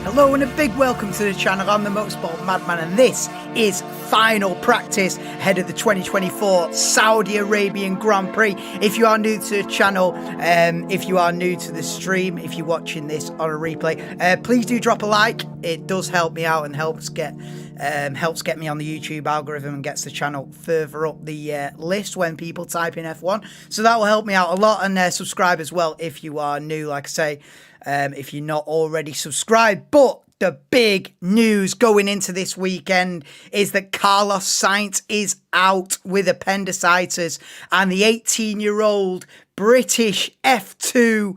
Hello and a big welcome to the channel. I'm the Motorsport Madman and this is final practice ahead of the 2024 Saudi Arabian Grand Prix. If you are new to the channel, if you are new to the stream, if you're watching this on a replay, please do drop a like. It does help me out and helps get me on the YouTube algorithm and gets the channel further up the list when people type in F1. So that will help me out a lot, and subscribe as well if you are new, like I say. If you're not already subscribed. But the big news going into this weekend is that Carlos Sainz is out with appendicitis, and the 18-year-old British F2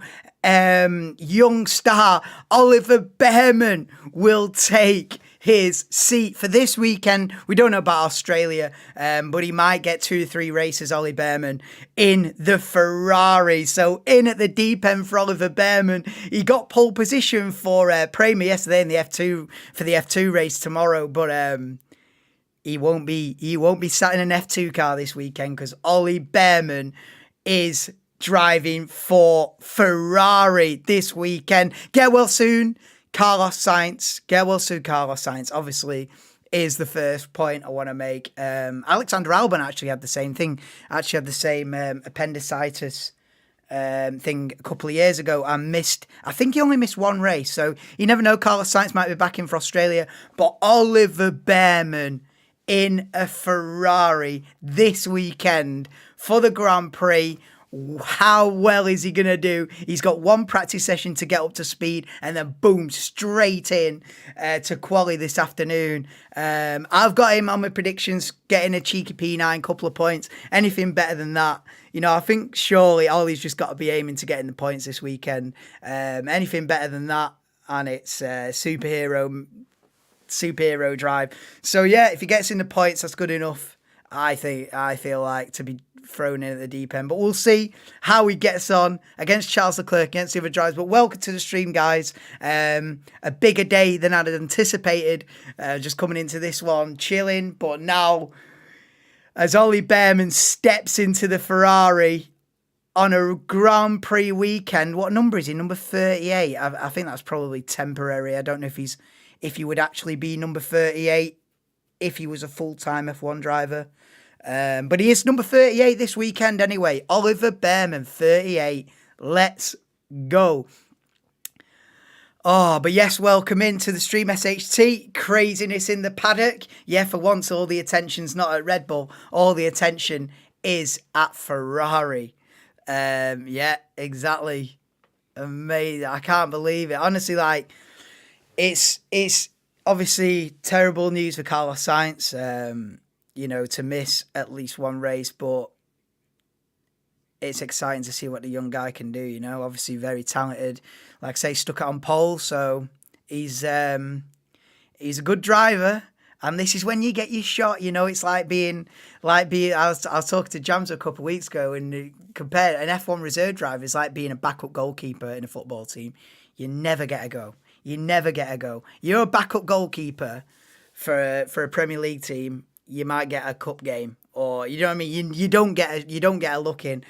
young star Oliver Bearman will take his seat for this weekend. We don't know about Australia, but he might get 2 or 3 races, Ollie Bearman, in the Ferrari. So in at the deep end for Oliver Bearman. He got pole position for Premier yesterday in the F2 for the F2 race tomorrow, but he won't be sat in an F2 car this weekend because Ollie Bearman is driving for Ferrari this weekend. Get well soon, Carlos Sainz. Get well soon, Carlos Sainz. Obviously, is the first point I want to make. Alexander Albon actually had the same thing. Actually had the same appendicitis thing a couple of years ago and missed. I think he only missed 1 race. So you never know. Carlos Sainz might be back in for Australia. But Oliver Bearman in a Ferrari this weekend for the Grand Prix. How well is he going to do? He's got 1 practice session to get up to speed and then boom, straight in to quali this afternoon. I've got him on my predictions, getting a cheeky P9, couple of points. Anything better than that, you know, I think surely Ollie's just got to be aiming to get in the points this weekend. Anything better than that, and it's superhero drive. So yeah, if he gets in the points, that's good enough. I feel like to be thrown in at the deep end, but we'll see how he gets on against Charles Leclerc, against the other drivers. But welcome to the stream, guys. A bigger day than I'd anticipated, just coming into this one chilling, but now as Ollie Bearman steps into the Ferrari on a Grand Prix weekend, what number is he? Number 38. I think that's probably temporary. I don't know if he would actually be number 38 if he was a full-time F1 driver. But he is number 38 this weekend anyway. Oliver Bearman, 38. Let's go. Oh, but yes, welcome into the stream, SHT. Craziness in the paddock. Yeah, for once, all the attention's not at Red Bull. All the attention is at Ferrari. Yeah, exactly. Amazing. I can't believe it. Honestly, like, it's obviously terrible news for Carlos Sainz. You know, to miss at least 1 race, but it's exciting to see what the young guy can do, you know. Obviously very talented. Like I say, stuck it on pole, so he's a good driver. And this is when you get your shot, you know. It's like being I was talking to Jams a couple of weeks ago, and compared an F1 reserve driver is like being a backup goalkeeper in a football team. You never get a go. You're a backup goalkeeper for a Premier League team. You might get a cup game, or you know what I mean. You don't get a look in,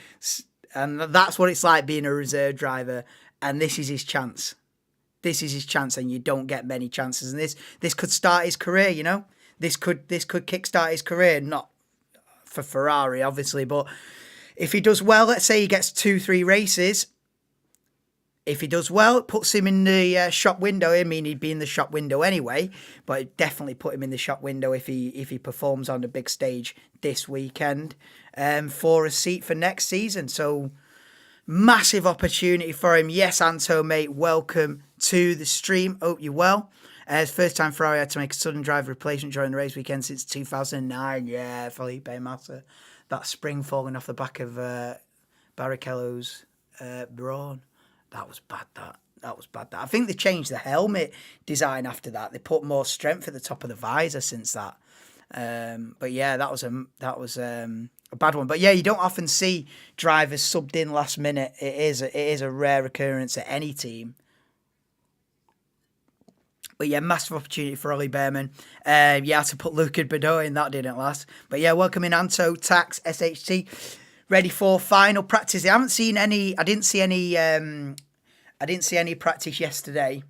and that's what it's like being a reserve driver. And this is his chance. And you don't get many chances. And this could start his career. You know, this could kickstart his career. Not for Ferrari, obviously, but if he does well, let's say he gets 2-3 races. If he does well, it puts him in the shop window. I mean, he'd be in the shop window anyway, but it definitely put him in the shop window if he performs on the big stage this weekend for a seat for next season. So massive opportunity for him. Yes, Anto, mate, welcome to the stream. Hope you're well. It's first time Ferrari had to make a sudden driver replacement during the race weekend since 2009. Yeah, Felipe Massa. That spring falling off the back of Barrichello's Brawn. That was bad, that. I think they changed the helmet design after that. They put more strength at the top of the visor since that. But yeah, that was a bad one. But yeah, you don't often see drivers subbed in last minute. It is a rare occurrence at any team. But yeah, massive opportunity for Ollie Bearman. Yeah, to put Luca Badeau in, that didn't last. But yeah, welcome in Anto, Tax, SHT. Ready for final practice. I didn't see any practice yesterday.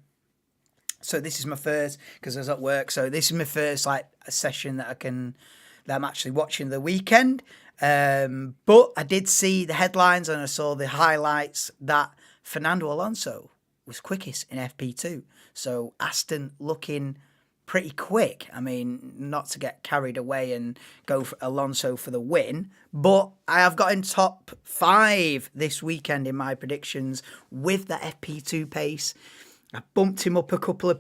So this is my first, because I was at work. So this is my first like session that I'm actually watching the weekend. But I did see the headlines and I saw the highlights that Fernando Alonso was quickest in FP2. So Aston looking pretty quick. I mean, not to get carried away and go for Alonso for the win, but I have got in top 5 this weekend in my predictions with the FP2 pace. I bumped him up a couple of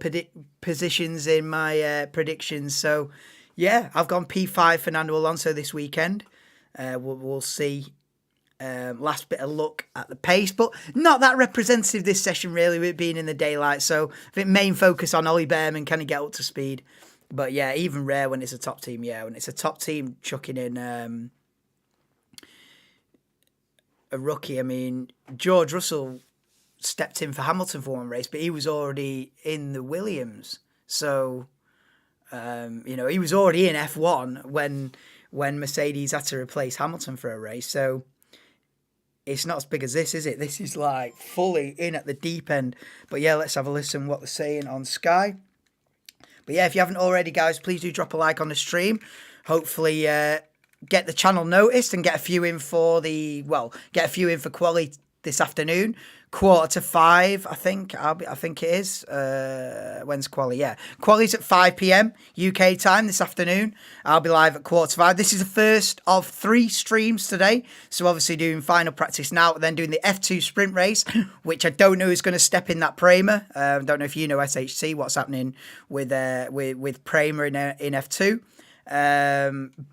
positions in my predictions. So, yeah, I've gone P5 Fernando Alonso this weekend. We'll see. Last bit of look at the pace, but not that representative this session, really, with it being in the daylight. So, I think main focus on Ollie Bearman, can he get up to speed? But, yeah, even rare when it's a top team. Yeah, when it's a top team chucking in a rookie. I mean, George Russell stepped in for Hamilton for one race, but he was already in the Williams. So, he was already in F1 when Mercedes had to replace Hamilton for a race. So it's not as big as this, is it? This is like fully in at the deep end. But yeah, let's have a listen what they're saying on Sky. But yeah, if you haven't already, guys, please do drop a like on the stream. Hopefully, get the channel noticed and get a few in for quali this afternoon. 4:45, I think it is. When's quali? Yeah, quali's at 5 p.m. UK time this afternoon. I'll be live at 4:45. This is the first of 3 streams today. So obviously doing final practice now, then doing the F2 sprint race, which I don't know who's going to step in that Prema. Don't know if you know SHC what's happening with Prema in F2.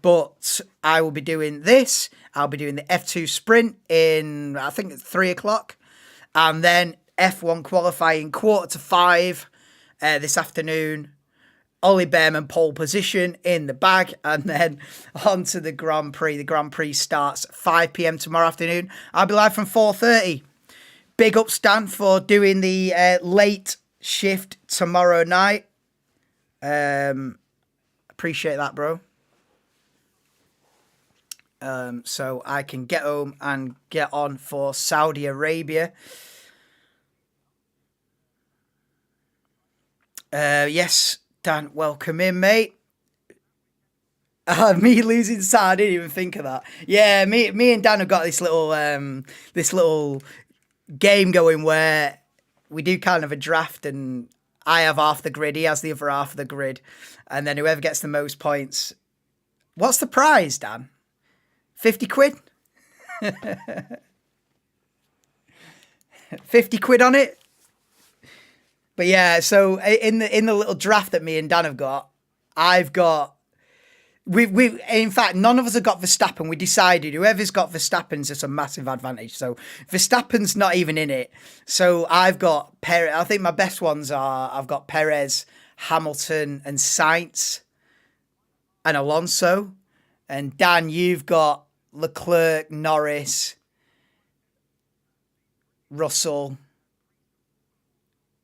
But I will be doing this. I'll be doing the F2 sprint in, I think it's 3 o'clock. And then F1 qualifying 4:45 this afternoon. Ollie Bearman pole position in the bag. And then on to the Grand Prix. The Grand Prix starts 5 p.m. tomorrow afternoon. I'll be live from 4:30. Big up Stan for doing the late shift tomorrow night. Appreciate that, bro. So I can get home and get on for Saudi Arabia. Yes, Dan, welcome in, mate. Me losing side, I didn't even think of that. Yeah, me and Dan have got this little game going where we do kind of a draft, and I have half the grid, he has the other half of the grid, and then whoever gets the most points. What's the prize, Dan? 50 quid? 50 quid on it? But yeah, so in the little draft that me and Dan have got, we in fact, none of us have got Verstappen. We decided whoever's got Verstappen's just a massive advantage. So Verstappen's not even in it. So I've got Perez. I think my best ones are, I've got Perez, Hamilton and Sainz and Alonso. And Dan, you've got Leclerc, Norris, Russell,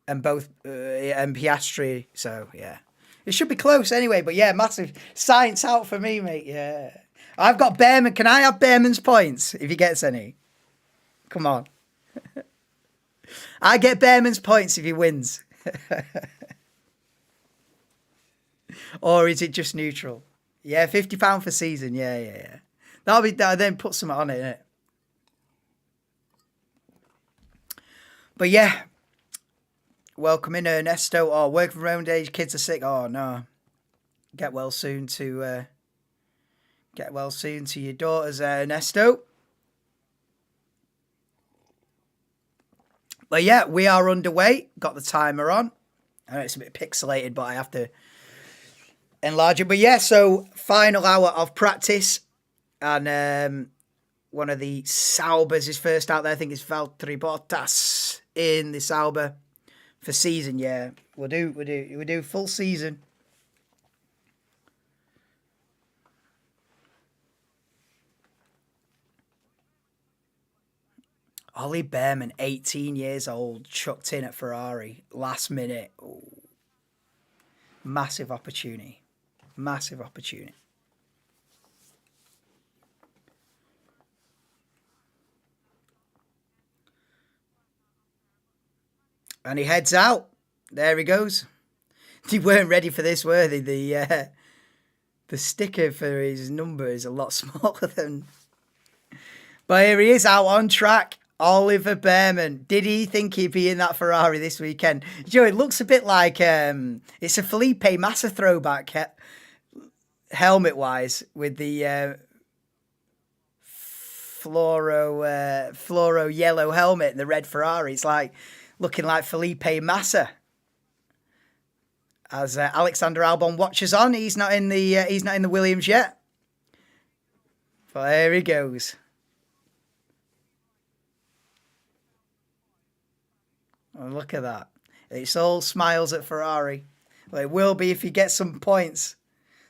and both and Piastri. So yeah, it should be close anyway. But yeah, massive Sainz out for me, mate. Yeah, I've got Bearman. Can I have Bearman's points if he gets any? Come on, I get Bearman's points if he wins. Or is it just neutral? Yeah, £50 for season. Yeah. That'll be then put some on it, innit? But yeah, welcome in Ernesto. Oh, working from home days, kids are sick. Oh no, get well soon to your daughters, Ernesto. But yeah, we are underway. Got the timer on. I know it's a bit pixelated, but I have to enlarge it. But yeah, so final hour of practice, and one of the Saubers is first out there. I think it's Valtteri Bottas in the Sauber for season. Yeah, we'll do full season. Ollie Bearman, 18 years old, chucked in at Ferrari last minute. Ooh. Massive opportunity. Massive opportunity. And he heads out. There he goes. They weren't ready for this, were they? The sticker for his number is a lot smaller than... But here he is out on track. Oliver Bearman. Did he think he'd be in that Ferrari this weekend? Joe, it looks a bit like it's a Felipe Massa throwback helmet-wise with the fluoro yellow helmet and the red Ferrari. It's like looking like Felipe Massa. As Alexander Albon watches on, he's not in the Williams yet. But here he goes. Oh, look at that. It's all smiles at Ferrari. Well, it will be if he gets some points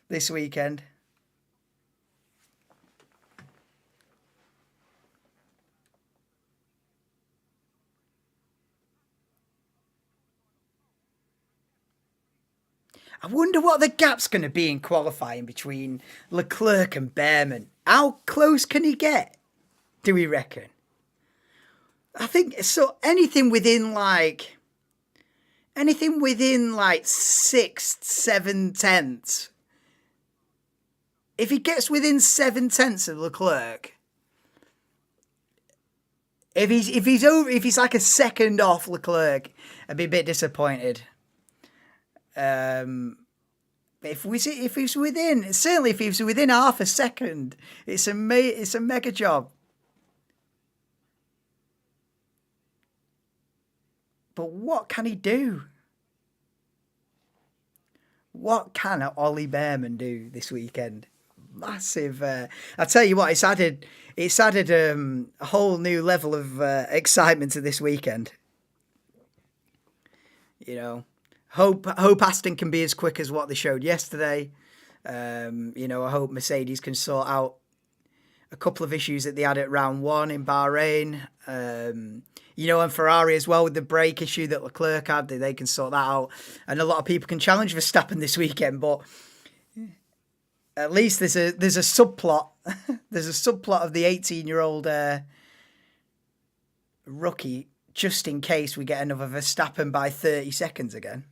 this weekend. I wonder what the gap's going to be in qualifying between Leclerc and Bearman. How close can he get, do we reckon? I think so. Anything within like 6-7 tenths. If he gets within 7 tenths of Leclerc, if he's like a second off Leclerc, I'd be a bit disappointed. If he's within half a second, it's a mega job. But what can he do? What can Ollie Bearman do this weekend? Massive. I tell you what, it's added a whole new level of excitement to this weekend. You know, hope Aston can be as quick as what they showed yesterday. You know, I hope Mercedes can sort out a couple of issues that they had at round 1 in Bahrain. You know, and Ferrari as well with the brake issue that Leclerc had, they can sort that out. And a lot of people can challenge Verstappen this weekend, but at least there's a subplot. There's a subplot of the 18-year-old rookie, just in case we get another Verstappen by 30 seconds again.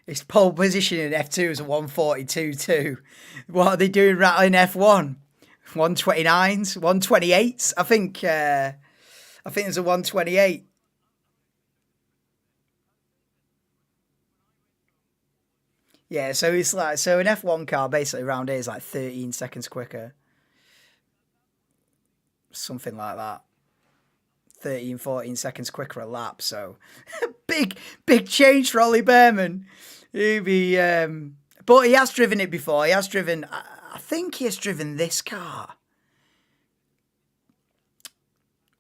His pole position in F2 is a 142.2. What are they doing right in F1? 129s, 128s? I think there's a 128. Yeah, so it's like, so an F1 car basically around here is like 13 seconds quicker. Something like that. 13, 14 seconds quicker a lap. So big change for Ollie Bearman. He'd be, but he has driven it before. I think he has driven this car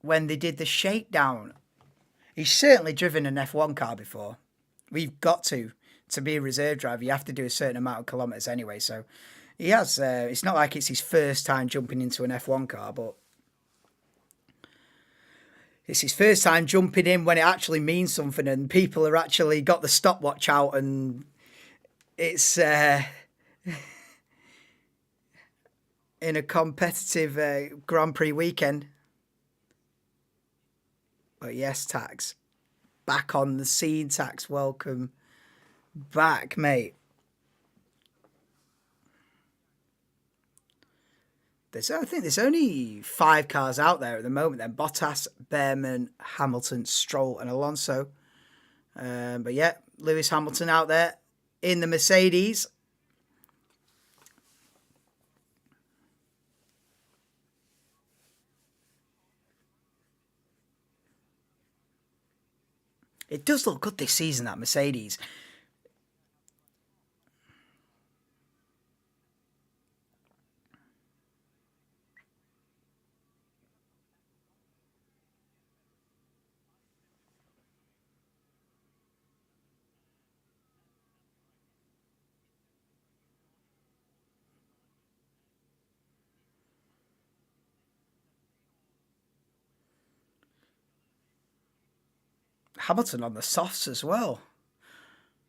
when they did the shakedown. He's certainly driven an F1 car before. We've got to be a reserve driver. You have to do a certain amount of kilometres anyway. So he has. It's not like it's his first time jumping into an F1 car, but it's his first time jumping in when it actually means something and people are actually got the stopwatch out and it's in a competitive Grand Prix weekend. But yes, Tax. Back on the scene, Tax. Welcome back, mate. I think there's only 5 cars out there at the moment then. Bottas, Bearman, Hamilton, Stroll and Alonso. But yeah, Lewis Hamilton out there in the Mercedes. It does look good this season, that Mercedes. Hamilton on the softs as well.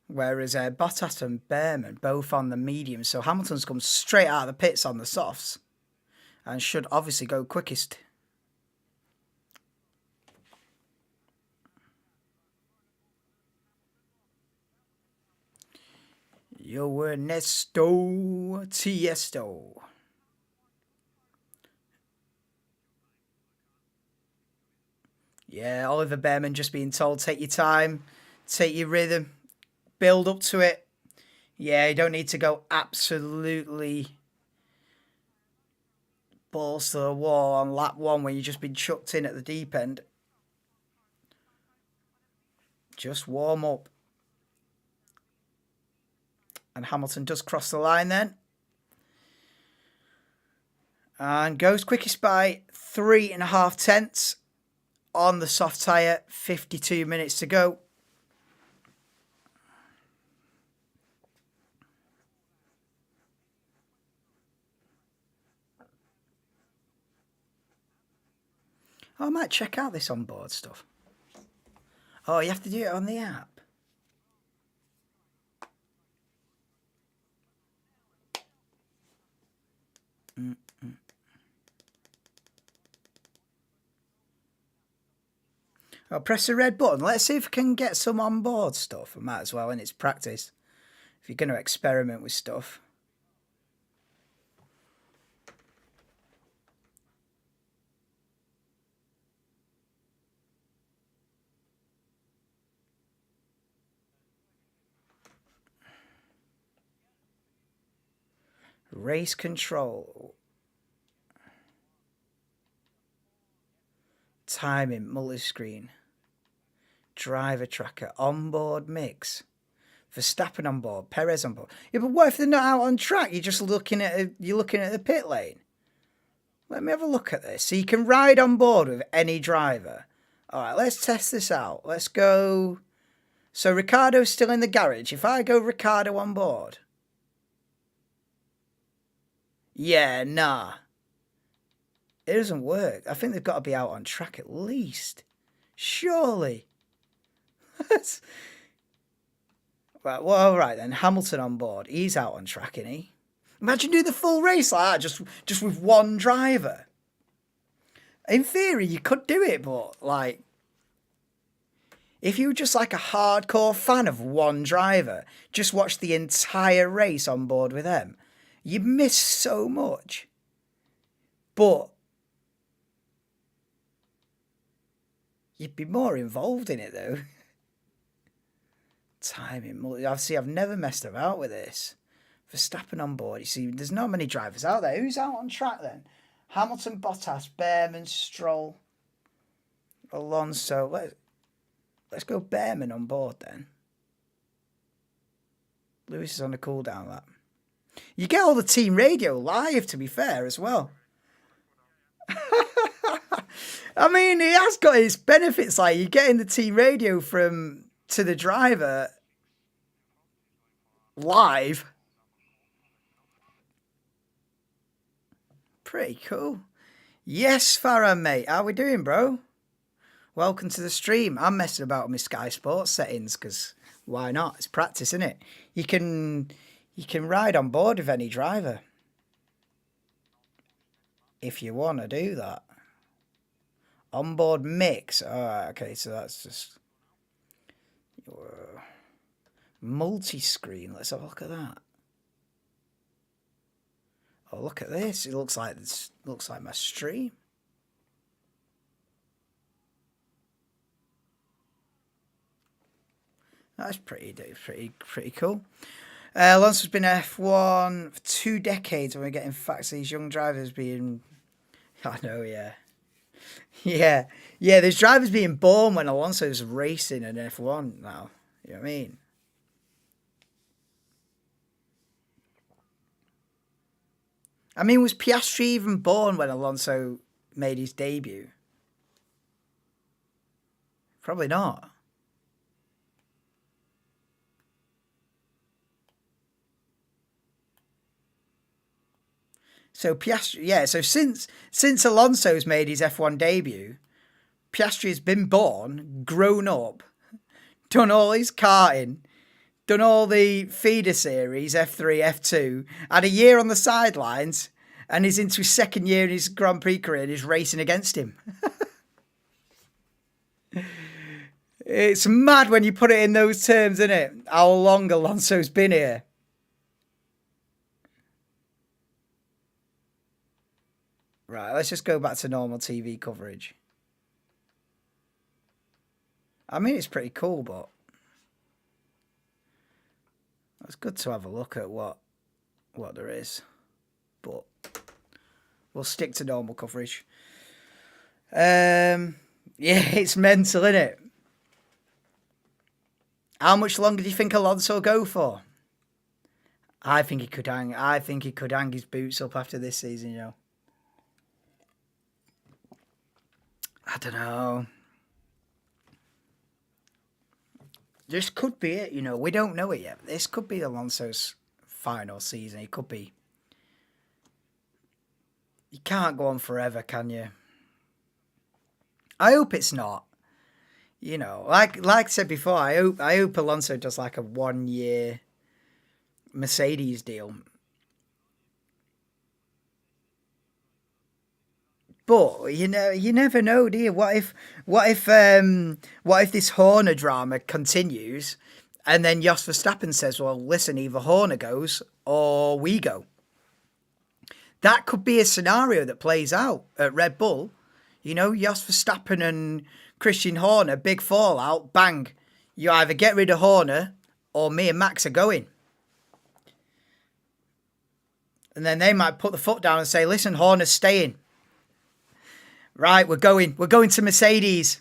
Whereas Bottas and Bearman both on the medium. So Hamilton's come straight out of the pits on the softs. And should obviously go quickest. Yo, Ernesto Tiesto. Yeah, Oliver Bearman just being told, take your time, take your rhythm, build up to it. Yeah, you don't need to go absolutely balls to the wall on lap 1 when you've just been chucked in at the deep end. Just warm up. And Hamilton does cross the line then. And goes quickest by 3.5 tenths on the soft tyre. 52 minutes to go. Oh, I might check out this onboard stuff. Oh, you have to do it on the app. I'll press the red button. Let's see if I can get some onboard stuff. I might as well, and it's practice. If you're going to experiment with stuff. Race control. Timing, multi-screen. Driver tracker, onboard mix. Verstappen on board, Perez on board. Yeah, but what if they're not out on track? You're just looking at the pit lane. Let me have a look at this. So you can ride on board with any driver. All right, let's test this out. Let's go. So Ricciardo's still in the garage. If I go Ricciardo on board. Yeah, nah. It doesn't work. I think they've got to be out on track at least. Surely. Right, well, all right then. Hamilton on board. He's out on track, isn't he? Imagine doing the full race like that, just with one driver. In theory, you could do it, but like, if you were just like a hardcore fan of one driver, just watch the entire race on board with them, you'd miss so much. But you'd be more involved in it though. Timing. Obviously, I've never messed about with this. Verstappen on board. You see, there's not many drivers out there. Who's out on track then? Hamilton, Bottas, Bearman, Stroll, Alonso. Let's go Bearman on board then. Lewis is on a cool down lap. You get all the team radio live, to be fair, as well. I mean, it has got its benefits. Like, you're getting the team radio to the driver live. Pretty cool. Yes, Farah, mate. How we doing, bro? Welcome to the stream. I'm messing about with my Sky Sports settings because why not? It's practice, isn't it? You can ride on board with any driver if you want to do that. Onboard mix. All right, okay, so that's just multi-screen. Let's have a look at that. Oh, look at this. It looks like my stream. That's pretty cool. Alonso's been F1 for 2 decades, and we're getting facts of these young drivers being. I know, yeah. Yeah, there's drivers being born when Alonso's racing in F1 now. You know what I mean? I mean, was Piastri even born when Alonso made his debut? Probably not. So Piastri, yeah. So since Alonso's made his F1 debut, Piastri has been born, grown up, done all his karting, done all the feeder series, F3, F2, had a year on the sidelines, and he's into his second year in his Grand Prix career and he's racing against him. It's mad when you put it in those terms, isn't it? How long Alonso's been here. Right, let's just go back to normal TV coverage. I mean, it's pretty cool, but it's good to have a look at what there is. But we'll stick to normal coverage. Yeah, it's mental, isn't it? How much longer do you think Alonso will go for? I think he could hang. I think he could hang his boots up after this season, you know. I don't know. This could be it, you know. We don't know it yet. This could be Alonso's final season. It could be. You can't go on forever, can you? I hope it's not. You know, like I said before, I hope Alonso does like a 1 year Mercedes deal. But you know, you never know, do you? What if this Horner drama continues, and then Jos Verstappen says, "Well, listen, either Horner goes or we go." That could be a scenario that plays out at Red Bull. You know, Jos Verstappen and Christian Horner, big fallout, bang. You either get rid of Horner or me and Max are going. And then they might put the foot down and say, "Listen, Horner's staying." Right, we're going to Mercedes.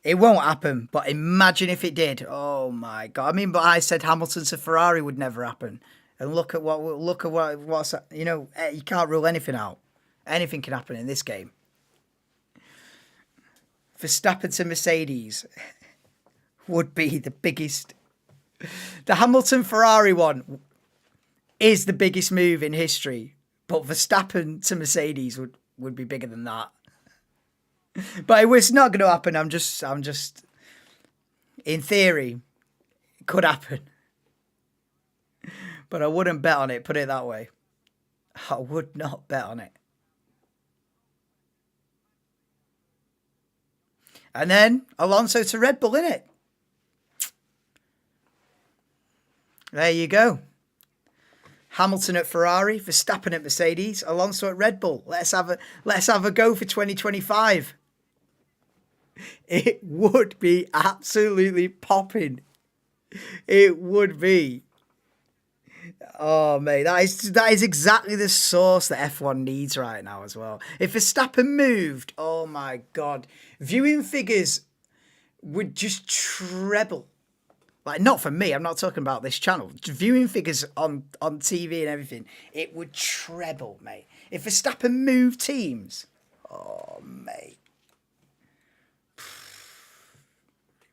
It won't happen, but imagine if it did. Oh my God. I mean, but I said Hamilton to Ferrari would never happen. And look at what's, you know, you can't rule anything out. Anything can happen in this game. Verstappen to Mercedes would be the biggest. The Hamilton Ferrari one is the biggest move in history. But Verstappen to Mercedes would be bigger than that. But it's not going to happen. I'm just, in theory, it could happen. But I wouldn't bet on it, put it that way. I would not bet on it. And then Alonso to Red Bull, innit? There you go. Hamilton at Ferrari, Verstappen at Mercedes, Alonso at Red Bull. Let's have a go for 2025. It would be absolutely popping. It would be. Oh mate, that is exactly the sauce that F1 needs right now as well. If Verstappen moved, oh my God, viewing figures would just treble. Like, not for me, I'm not talking about this channel. Viewing figures on TV and everything, it would treble, mate. If Verstappen moved teams, oh, mate.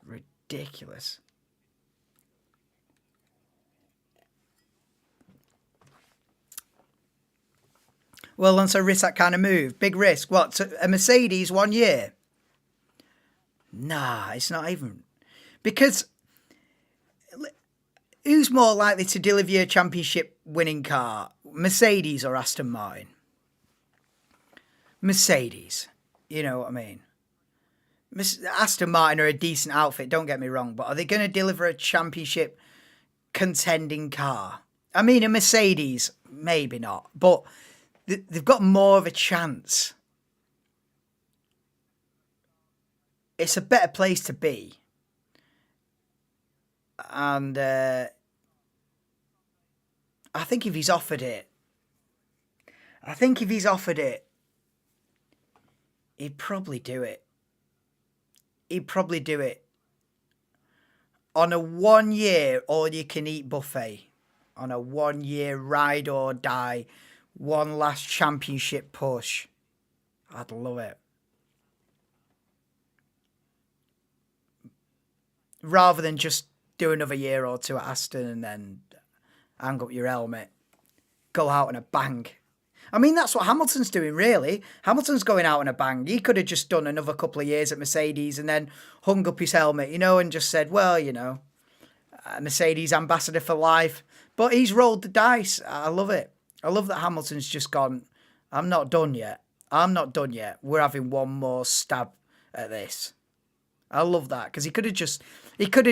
Ridiculous. Well, Alonso risk that kind of move. Big risk. What, a Mercedes 1 year? Nah, it's not even. Because who's more likely to deliver you a championship winning car? Mercedes or Aston Martin? Mercedes. You know what I mean? Aston Martin are a decent outfit, don't get me wrong, but are they going to deliver a championship contending car? I mean, a Mercedes, maybe not, but they've got more of a chance. It's a better place to be. And I think if he's offered it, he'd probably do it. He'd probably do it on a 1 year all-you-can-eat buffet, on a 1 year ride or die, one last championship push. I'd love it. Rather than just do another year or two at Aston and then hang up your helmet, go out on a bang. I mean, that's what Hamilton's doing, really. Hamilton's going out on a bang. He could have just done another couple of years at Mercedes and then hung up his helmet, and just said, well, Mercedes ambassador for life. But he's rolled the dice. I love it. I love that Hamilton's just gone, I'm not done yet. I'm not done yet. We're having one more stab at this. I love that because he could have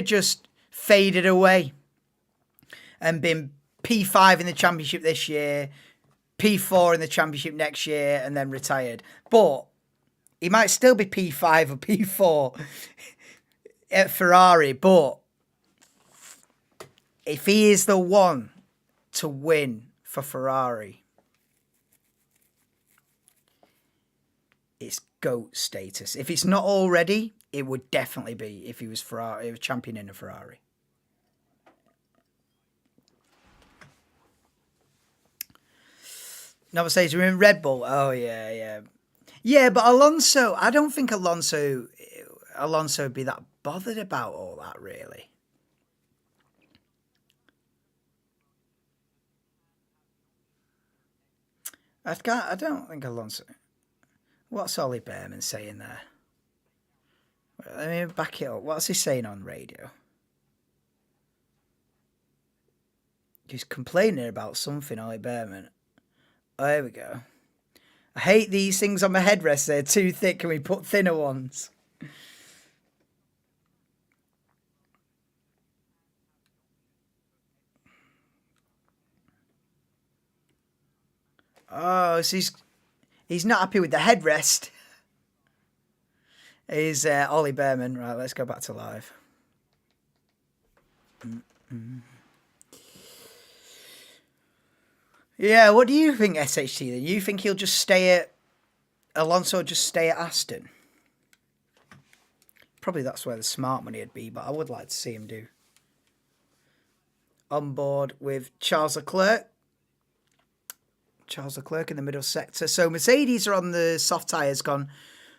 just faded away and been P5 in the championship this year, P4 in the championship next year, and then retired. But he might still be P5 or P4 at Ferrari. But if he is the one to win for Ferrari, it's GOAT status. If it's not already, it would definitely be if he was champion in a Ferrari. No, says we're in Red Bull. Oh yeah. But Alonso, I don't think Alonso would be that bothered about all that, really. I don't think Alonso. What's Ollie Bearman saying there? Let me back it up. What's he saying on radio? He's complaining about something, Ollie Bearman. Oh, there we go. I hate these things on my headrest. They're too thick. Can we put thinner ones? Oh, so he's not happy with the headrest. Is Ollie Bearman. Right, let's go back to live. Yeah, what do you think, SHT, then? You think he'll just stay at... Alonso will just stay at Aston? Probably that's where the smart money would be, but I would like to see him do. On board with Charles Leclerc. Charles Leclerc in the middle sector. So Mercedes are on the soft tyres, gone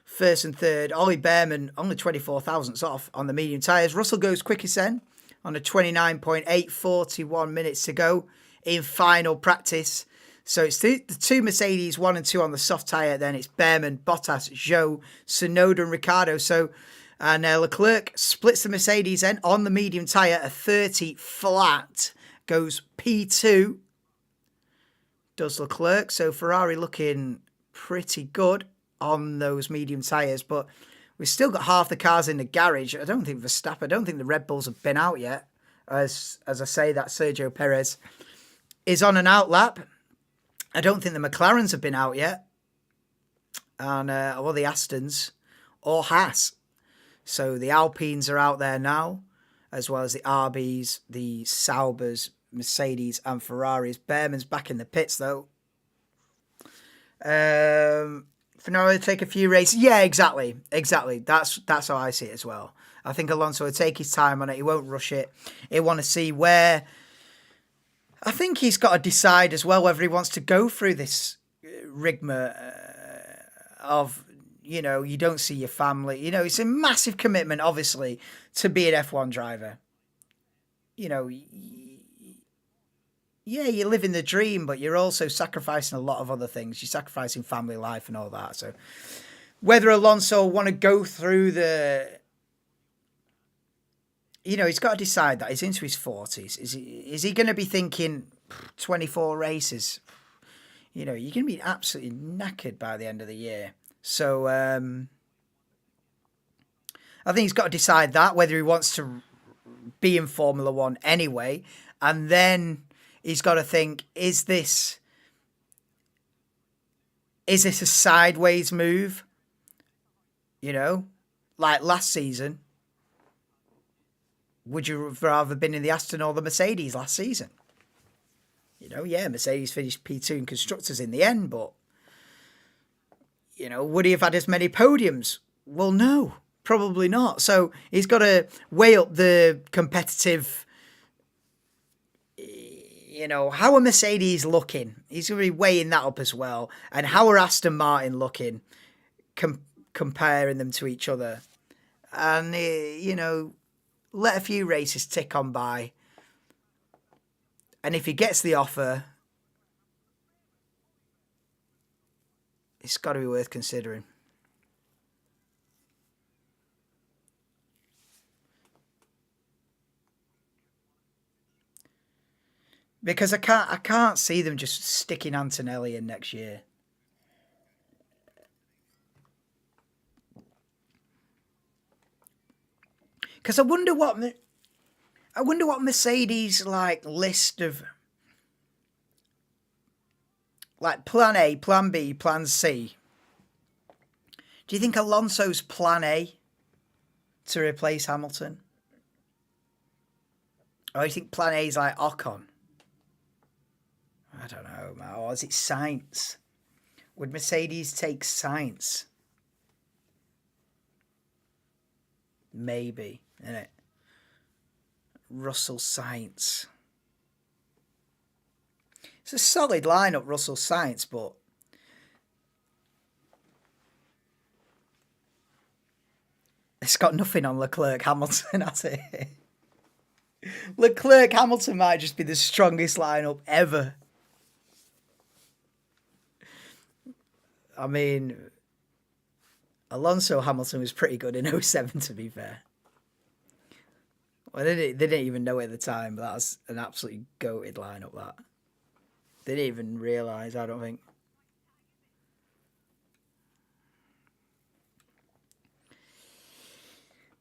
first and third. Ollie Bearman only 24 thousandths off on the medium tyres. Russell goes quickest then on a 29.8, 41 minutes to go in final practice. So it's the two Mercedes, 1 and 2 on the soft tyre. Then it's Bearman, Bottas, Zhou, Tsunoda and Ricciardo. And Leclerc splits the Mercedes then on the medium tyre, a 30 flat, goes P2. Does Leclerc. So Ferrari looking pretty good on those medium tyres, but we've still got half the cars in the garage. I don't think Verstappen, I don't think the Red Bulls have been out yet. As I say, that Sergio Perez is on an out lap. I don't think the McLarens have been out yet. And, or the Astons or Haas. So the Alpines are out there now, as well as the RBs, the Saubers, Mercedes and Ferraris. Bearman's back in the pits, though. Fernando will take a few races. Yeah, exactly. That's how I see it as well. I think Alonso will take his time on it. He won't rush it. He'll want to see where... I think he's got to decide as well whether he wants to go through this rigmarole of, you don't see your family. It's a massive commitment, obviously, to be an F1 driver. Yeah, you're living the dream, but you're also sacrificing a lot of other things. You're sacrificing family life and all that. So whether Alonso want to go through the... he's got to decide that. He's into his 40s. Is he going to be thinking 24 races? You're going to be absolutely knackered by the end of the year. So I think he's got to decide that, whether he wants to be in Formula One anyway. And then he's got to think, is this a sideways move? Like last season. Would you have rather been in the Aston or the Mercedes last season? Mercedes finished P2 in Constructors in the end, but, would he have had as many podiums? Well, no, probably not. So he's got to weigh up the competitive, how are Mercedes looking? He's going to be weighing that up as well. And how are Aston Martin looking, comparing them to each other? And, let a few races tick on by. And if he gets the offer, It's got to be worth considering. Because I can't see them just sticking Antonelli in next year. Because I wonder what Mercedes like list of like plan A, plan B, plan C. Do you think Alonso's plan A to replace Hamilton? Or do you think plan A is like Ocon? I don't know, man. Or is it Sainz? Would Mercedes take Sainz? Maybe, innit? Russell Sainz. It's a solid lineup, Russell Sainz, but it's got nothing on Leclerc Hamilton, has it? Leclerc Hamilton might just be the strongest lineup ever. I mean, Alonso Hamilton was pretty good in 07, to be fair. Well, they didn't even know it at the time, but that was an absolutely goated lineup, that. They didn't even realise, I don't think.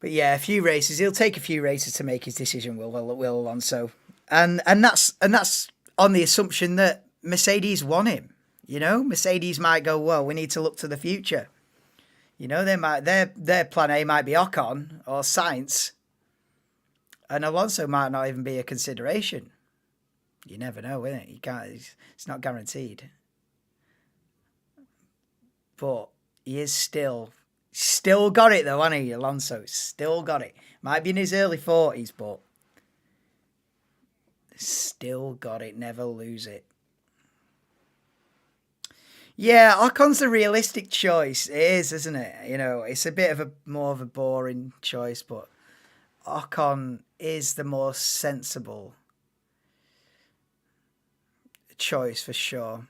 But yeah, a few races. He'll take a few races to make his decision, will Alonso. And that's on the assumption that Mercedes won him. You know, Mercedes might go, well, we need to look to the future. You know, their plan A might be Ocon or Sainz. And Alonso might not even be a consideration. You never know, innit? You can't. It's not guaranteed. But he is still got it though, hasn't he? Alonso still got it. Might be in his early 40s, but still got it. Never lose it. Yeah, Ocon's the realistic choice. It is, isn't it? You know, it's a bit of more of a boring choice, but Ocon is the more sensible choice for sure.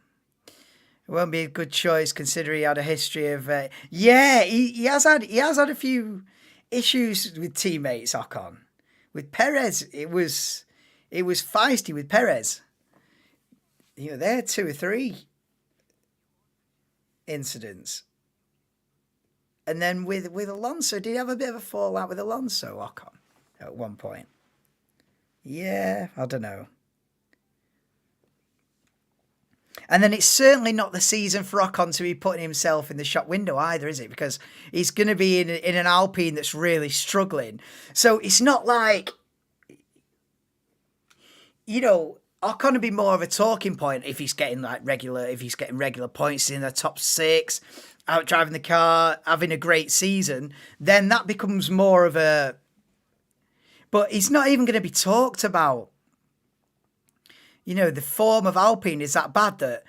It won't be a good choice considering he had a history of he has had a few issues with teammates. Ocon with Perez, it was feisty with Perez. You know, there are 2 or 3 incidents, and then with Alonso, did he have a bit of a fallout with Alonso Ocon at one point? Yeah, I don't know. And then it's certainly not the season for Ocon to be putting himself in the shop window either, is it? Because he's going to be in an Alpine that's really struggling. So it's not like, you know, Ocon would be more of a talking point if he's getting regular points in the top 6, out driving the car, having a great season. Then that becomes more of a. But he's not even going to be talked about. You know, the form of Alpine is that bad that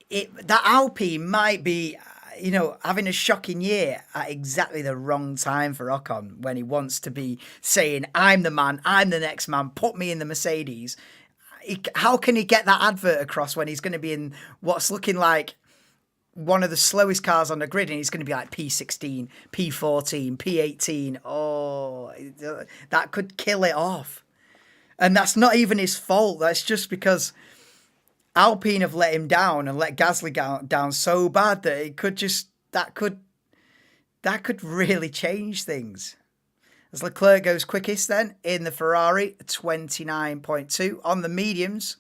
that Alpine might be, you know, having a shocking year at exactly the wrong time for Ocon when he wants to be saying, I'm the man, I'm the next man, put me in the Mercedes. How can he get that advert across when he's going to be in what's looking like one of the slowest cars on the grid and he's going to be like P16, P14, P18. Oh, that could kill it off. And that's not even his fault. That's just because Alpine have let him down and let Gasly down so bad that it could just that could really change things. As Leclerc goes quickest then in the Ferrari, 29.2 on the mediums.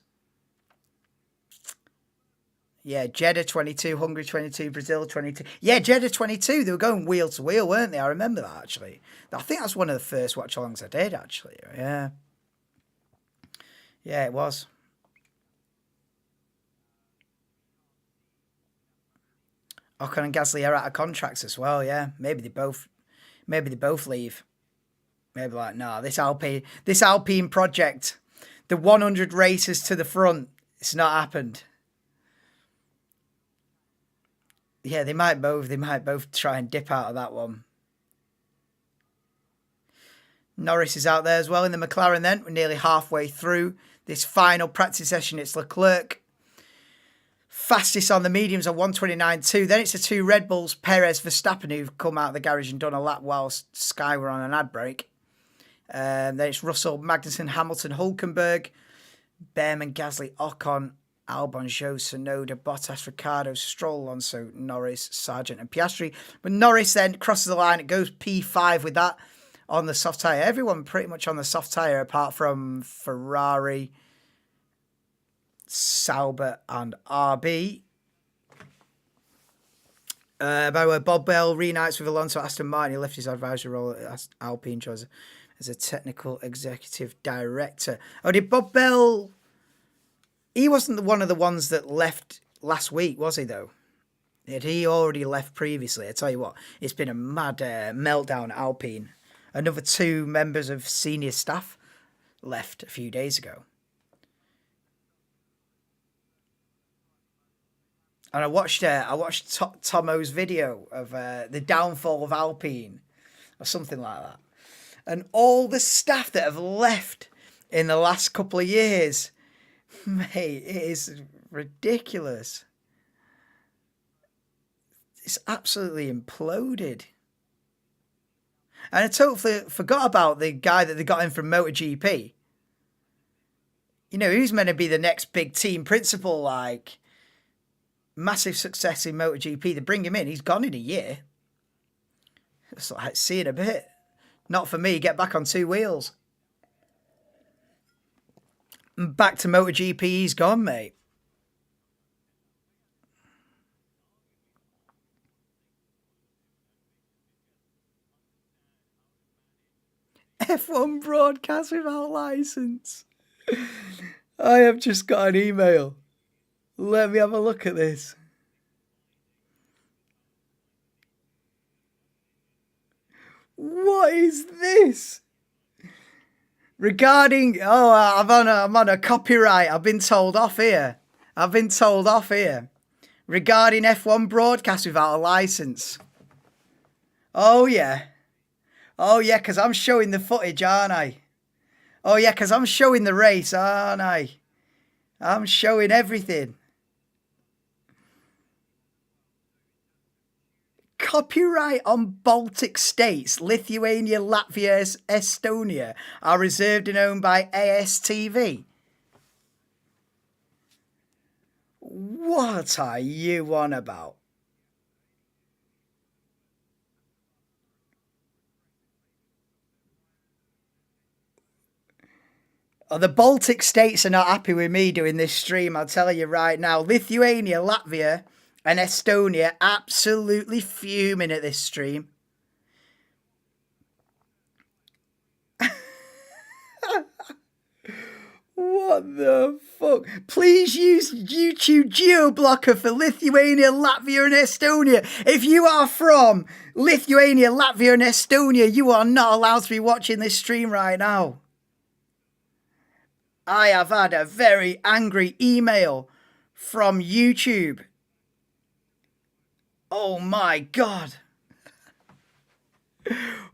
Yeah, Jeddah 22, Hungary 22, Brazil 22. Yeah, Jeddah 22. They were going wheel to wheel, weren't they? I remember that actually. I think that's one of the first watch-alongs I did actually. Yeah. Yeah, it was. Ocon and Gasly are out of contracts as well, yeah. Maybe they both leave. Maybe like, no, this Alpine project, the 100 races to the front, it's not happened. Yeah, they might both try and dip out of that one. Norris is out there as well in the McLaren then. We're nearly halfway through this final practice session. It's Leclerc Fastest on the mediums are 1:29.2. Then it's the two Red Bulls, Perez, Verstappen, who've come out of the garage and done a lap whilst Sky were on an ad break. Then it's Russell, Magnussen, Hamilton, Hulkenberg, Bearman, Gasly, Ocon, Albon, Zhou, Tsunoda, Bottas, Ricciardo, Stroll, Alonso, Norris, Sargent and Piastri. But Norris then crosses the line. It goes P5 with that on the soft tyre. Everyone pretty much on the soft tyre apart from Ferrari, Sauber and RB. By the way, Bob Bell reunites with Alonso at Aston Martin. He left his advisory role at Alpine as a technical executive director. Oh, did Bob Bell... He wasn't one of the ones that left last week, was he, though? Had he already left previously? I tell you what, it's been a mad meltdown at Alpine. Another 2 members of senior staff left a few days ago. And I watched Tomo's video of the downfall of Alpine, or something like that. And all the staff that have left in the last couple of years... Mate, it is ridiculous. It's absolutely imploded. And I totally forgot about the guy that they got in from MotoGP. You know, who's meant to be the next big team principal, like massive success in MotoGP. They bring him in, he's gone in a year. It's like, see you in a bit. Not for me, get back on 2 wheels. Back to MotoGP, he's gone, mate. F1 broadcast without license. I have just got an email. Let me have a look at this. What is this? Regarding, I'm on a copyright. I've been told off here. Regarding F1 broadcast without a license. Oh, yeah, because I'm showing the footage, aren't I? Oh, yeah, because I'm showing the race, aren't I? I'm showing everything. Copyright on Baltic states, Lithuania, Latvia, Estonia are reserved and owned by ASTV. What are you on about? Oh, the Baltic states are not happy with me doing this stream, I'll tell you right now. Lithuania, Latvia and Estonia absolutely fuming at this stream. What the fuck? Please use YouTube geo-blocker for Lithuania, Latvia and Estonia. If you are from Lithuania, Latvia and Estonia, you are not allowed to be watching this stream right now. I have had a very angry email from YouTube. Oh my God.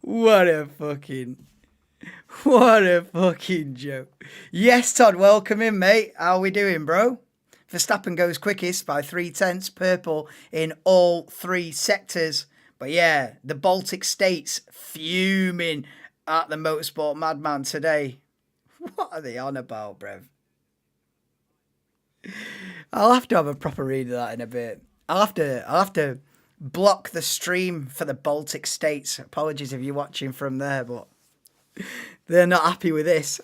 What a fucking joke. Yes, Todd, welcome in, mate. How we doing, bro? Verstappen goes quickest by 0.3, purple in all 3 sectors. But yeah, the Baltic states fuming at the Motorsport Madman today. What are they on about, bruv? I'll have to have a proper read of that in a bit. I'll have to block the stream for the Baltic states. Apologies if you're watching from there, but they're not happy with this.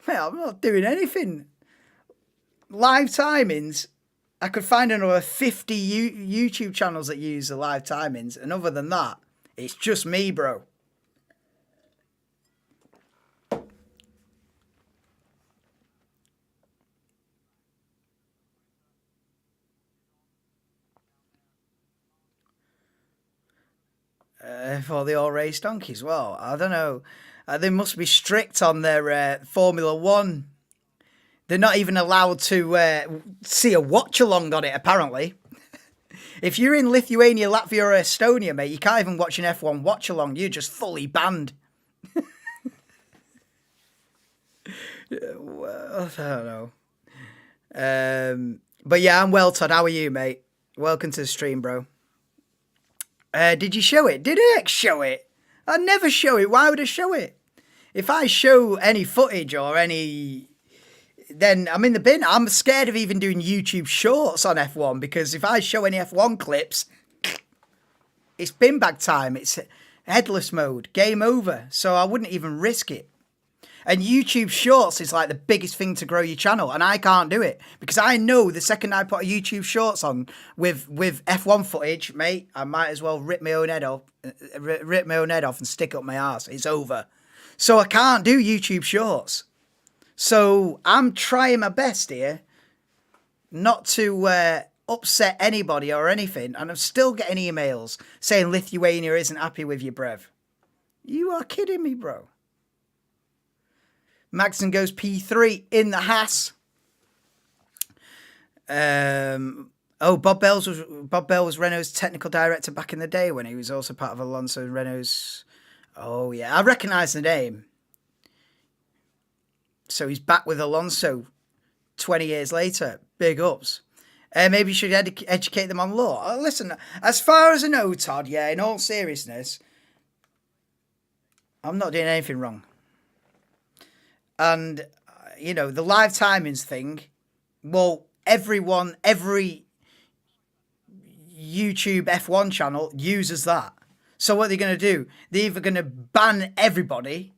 Mate, I'm not doing anything. Live timings, I could find another 50 YouTube channels that use the live timings, and other than that, it's just me, bro. For the all race donkeys, well, I don't know. They must be strict on their Formula One. They're not even allowed to see a watch along on it, apparently. If you're in Lithuania, Latvia, or Estonia, mate, you can't even watch an F1 watch along. You're just fully banned. Well, I don't know. But yeah, I'm well, Todd. How are you, mate? Welcome to the stream, bro. Did you show it? Did X show it? I never show it. Why would I show it? If I show any footage or any, then I'm in the bin. I'm scared of even doing YouTube shorts on F1 because if I show any F1 clips, it's bin bag time. It's headless mode, game over. So I wouldn't even risk it. And YouTube Shorts is like the biggest thing to grow your channel, and I can't do it because I know the second I put a YouTube Shorts on with F1 footage, mate, I might as well rip my own head off and stick up my arse. It's over. So I can't do YouTube Shorts. So I'm trying my best here not to upset anybody or anything, and I'm still getting emails saying Lithuania isn't happy with you, bruv. You are kidding me, bro. Magson goes P3 in the Haas. Bob Bell was Renault's technical director back in the day when he was also part of Alonso and Renault's. Oh yeah, I recognise the name. So he's back with Alonso 20 years later. Big ups. Maybe you should educate them on law. Listen, as far as I know, Todd, yeah, in all seriousness, I'm not doing anything wrong. And, you know, the live timings thing, well, every YouTube F1 channel uses that. So what are they going to do? They're either going to ban everybody.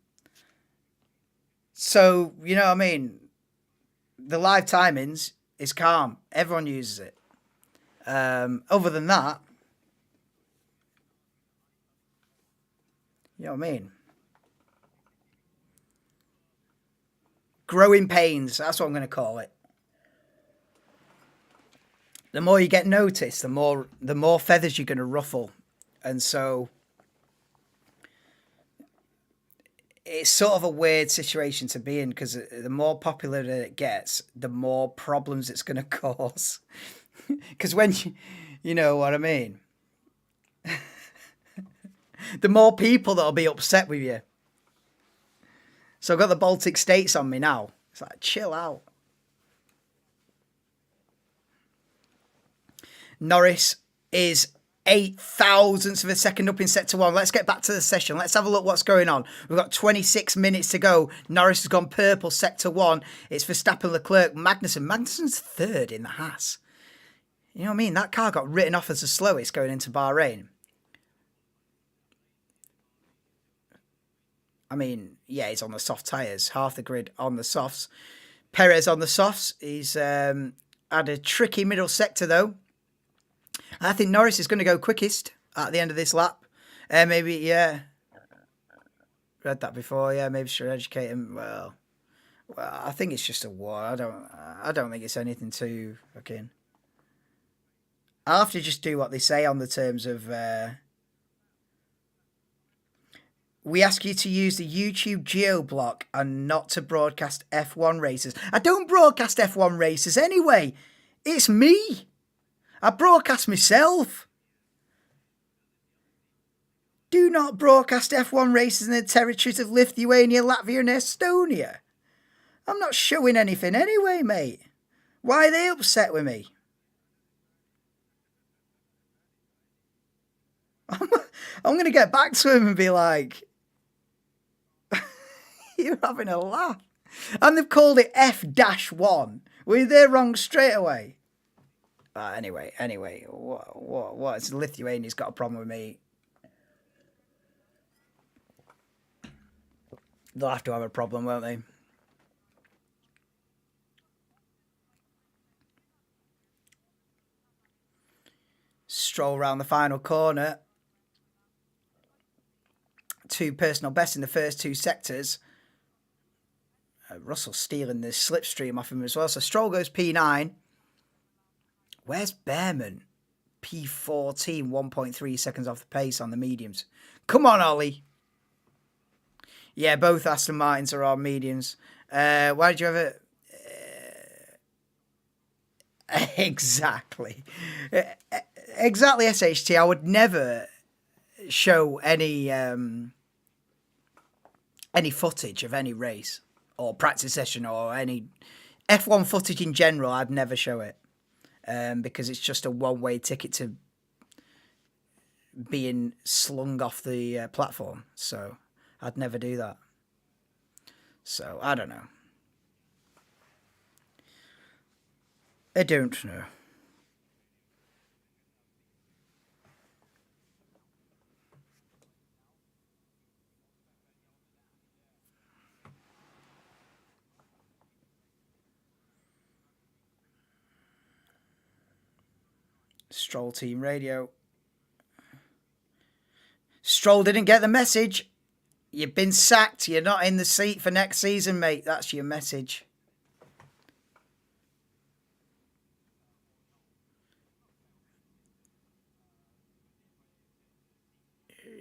So, you know what I mean? The live timings is calm. Everyone uses it. Other than that, you know what I mean? Growing pains, that's what I'm going to call it. The more you get noticed, the more feathers you're going to ruffle. And so it's sort of a weird situation to be in because the more popular it gets, the more problems it's going to cause. Because when you know what I mean? The more people that'll be upset with you. So I've got the Baltic States on me now. It's like, chill out. Norris is 8 thousandths of a second up in sector one. Let's get back to the session. Let's have a look what's going on. We've got 26 minutes to go. Norris has gone purple, sector one. It's Verstappen, Leclerc, Magnussen. Magnussen's third in the Haas. You know what I mean? That car got written off as the slowest going into Bahrain. I mean, yeah, he's on the soft tyres. Half the grid on the softs. Perez on the softs. He's had a tricky middle sector, though. I think Norris is going to go quickest at the end of this lap. Maybe, yeah. Read that before, yeah. Maybe should educate him. Well, I think it's just a war. I don't think it's anything too fucking. I'll have to just do what they say on the terms of. We ask you to use the YouTube geo block and not to broadcast F1 races. I don't broadcast F1 races anyway. It's me. I broadcast myself. Do not broadcast F1 races in the territories of Lithuania, Latvia and Estonia. I'm not showing anything anyway, mate. Why are they upset with me? I'm going to get back to him and be like, you're having a laugh. And they've called it F-1. Were they wrong straight away? Anyway, what? It's Lithuania's got a problem with me. They'll have to have a problem, won't they? Stroll around the final corner. 2 personal bests in the first 2 sectors. Russell stealing the slipstream off him as well. So Stroll goes P9. Where's Bearman? P14, 1.3 seconds off the pace on the mediums. Come on, Ollie. Yeah, both Aston Martins are on mediums. Why did you have it? Exactly. Exactly, SHT. I would never show any footage of any race or practice session or any F1 footage in general. I'd never show it. because it's just a one-way ticket to being slung off the platform. So I'd never do that. So I don't know. I don't know. Stroll Team Radio. Stroll didn't get the message. You've been sacked. You're not in the seat for next season, mate. That's your message.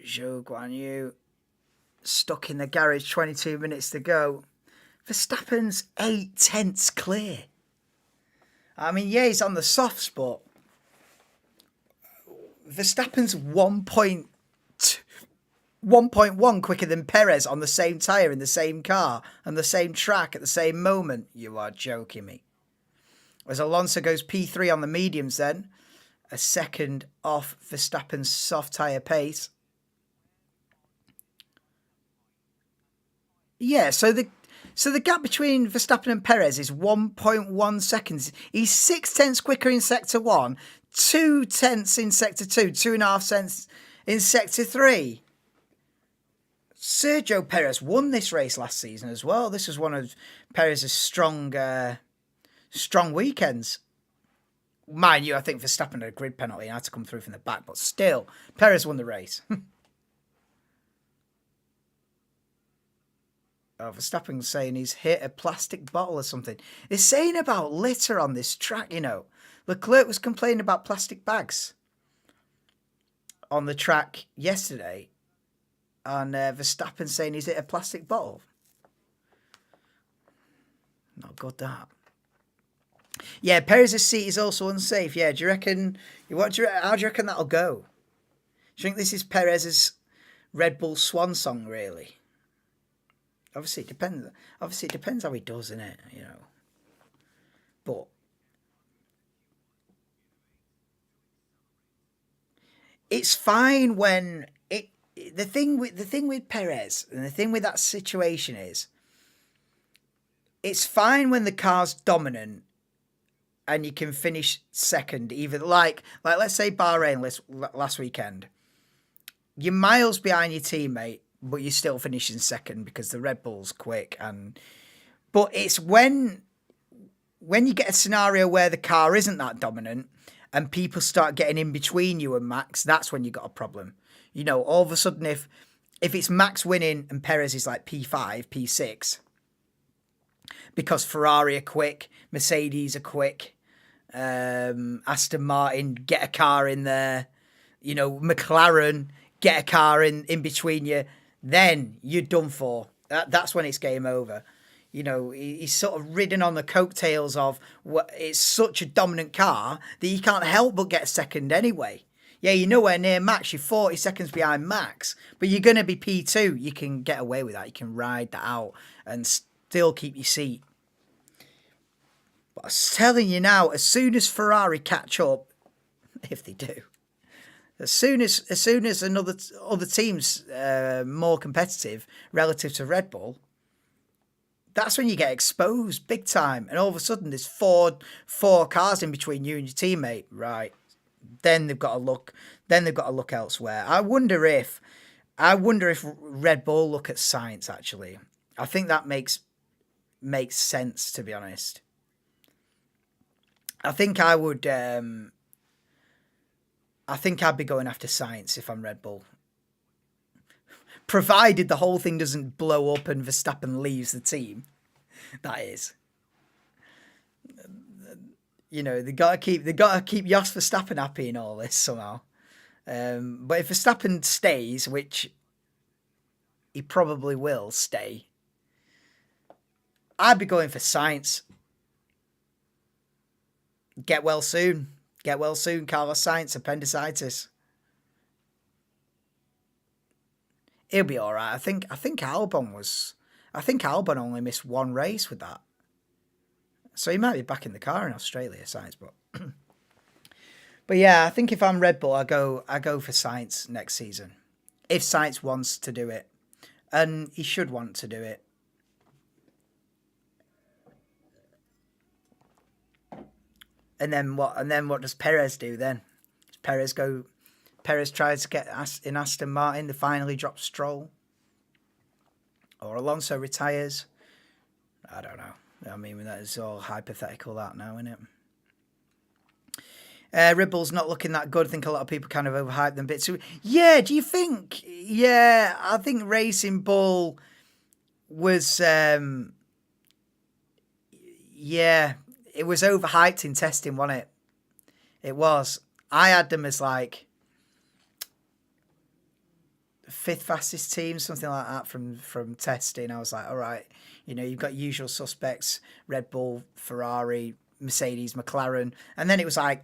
Zhou Guanyu stuck in the garage, 22 minutes to go. Verstappen's 8/10 clear. I mean, yeah, he's on the softs, but Verstappen's 1.1 quicker than Perez on the same tyre in the same car on the same track at the same moment. You are joking me. As Alonso goes P3 on the mediums then, a second off Verstappen's soft tyre pace. Yeah, so the gap between Verstappen and Perez is 1.1 seconds. He's 6/10 quicker in Sector 1, 2/10 in Sector 2, 2.5 cents in Sector 3. Sergio Perez won this race last season as well. This was one of Perez's strong weekends. Mind you, I think Verstappen had a grid penalty and had to come through from the back, but still, Perez won the race. Verstappen's saying he's hit a plastic bottle or something. They're saying about litter on this track, you know. Leclerc was complaining about plastic bags on the track yesterday. And Verstappen saying he's hit a plastic bottle. Not good, that. Yeah, Perez's seat is also unsafe. Yeah, do you reckon... how do you reckon that'll go? Do you think this is Perez's Red Bull swan song, really? Obviously, it depends. Obviously, it depends how he does, innit? You know. But it's fine when the thing with Perez and the thing with that situation is, it's fine when the car's dominant and you can finish second, even like let's say Bahrain last weekend. You're miles behind your teammate, but you're still finishing second because the Red Bull's quick. But it's when you get a scenario where the car isn't that dominant and people start getting in between you and Max, that's when you got a problem. You know, all of a sudden, if it's Max winning and Perez is like P5, P6, because Ferrari are quick, Mercedes are quick, Aston Martin get a car in there, you know, McLaren get a car in between you, then you're done for. That's when it's game over. You know, he's sort of ridden on the coattails of it's such a dominant car that you can't help but get second anyway. Yeah, you're nowhere near Max. You're 40 seconds behind Max, but you're going to be P2. You can get away with that. You can ride that out and still keep your seat. But I was telling you now, as soon as Ferrari catch up, if they do, as soon as other teams more competitive relative to Red Bull, that's when you get exposed big time. And all of a sudden, there's four cars in between you and your teammate, right? Then they've got to look. Then they've got to look elsewhere. I wonder if Red Bull look at science. Actually, I think that makes sense. To be honest, I think I would. I think I'd be going after science if I'm Red Bull, provided the whole thing doesn't blow up and Verstappen leaves the team. That is. You know, they gotta keep Jos Verstappen happy in all this somehow. But if Verstappen stays, which he probably will stay, I'd be going for science. Get well soon, Carlos Sainz, appendicitis. He'll be all right. I think Albon only missed one race with that. So he might be back in the car in Australia, Sainz, but But yeah, I think if I'm Red Bull, I go for Sainz next season. If Sainz wants to do it, and he should want to do it. And then what? And then what does Perez do then? Does Perez go? Perez tries to get in Aston Martin. They finally drop Stroll, or Alonso retires. I don't know. I mean, that is all hypothetical. That now, isn't it? Red Bull's not looking that good. I think a lot of people kind of overhyped them a bit. So, yeah, do you think? Yeah, I think Racing Bull was, yeah, it was overhyped in testing, wasn't it? It was. I had them as like fifth fastest team, something like that from testing. I was like, all right, you know, you've got usual suspects, Red Bull, Ferrari, Mercedes, McLaren, and then it was like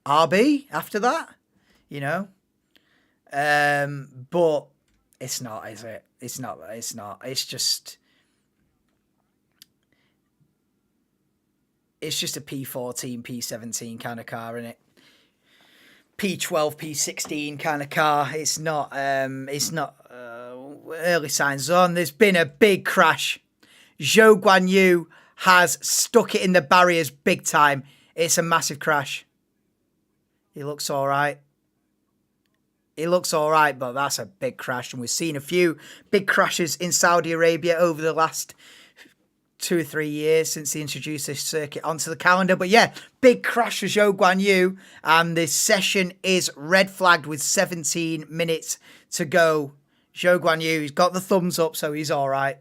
RB after that, you know. But it's not, is it? It's not. It's just a P14, P17 kind of car, isn't it? P12, P16 kind of car. It's not. Early signs on. There's been a big crash. Zhou Guanyu has stuck it in the barriers big time. It's a massive crash. He looks all right. But that's a big crash. And we've seen a few big crashes in Saudi Arabia over the last 2 or 3 years since they introduced this circuit onto the calendar. But yeah, big crash for Zhou Guanyu. And this session is red flagged with 17 minutes to go. Zhou Guanyu, he's got the thumbs up, so he's all right.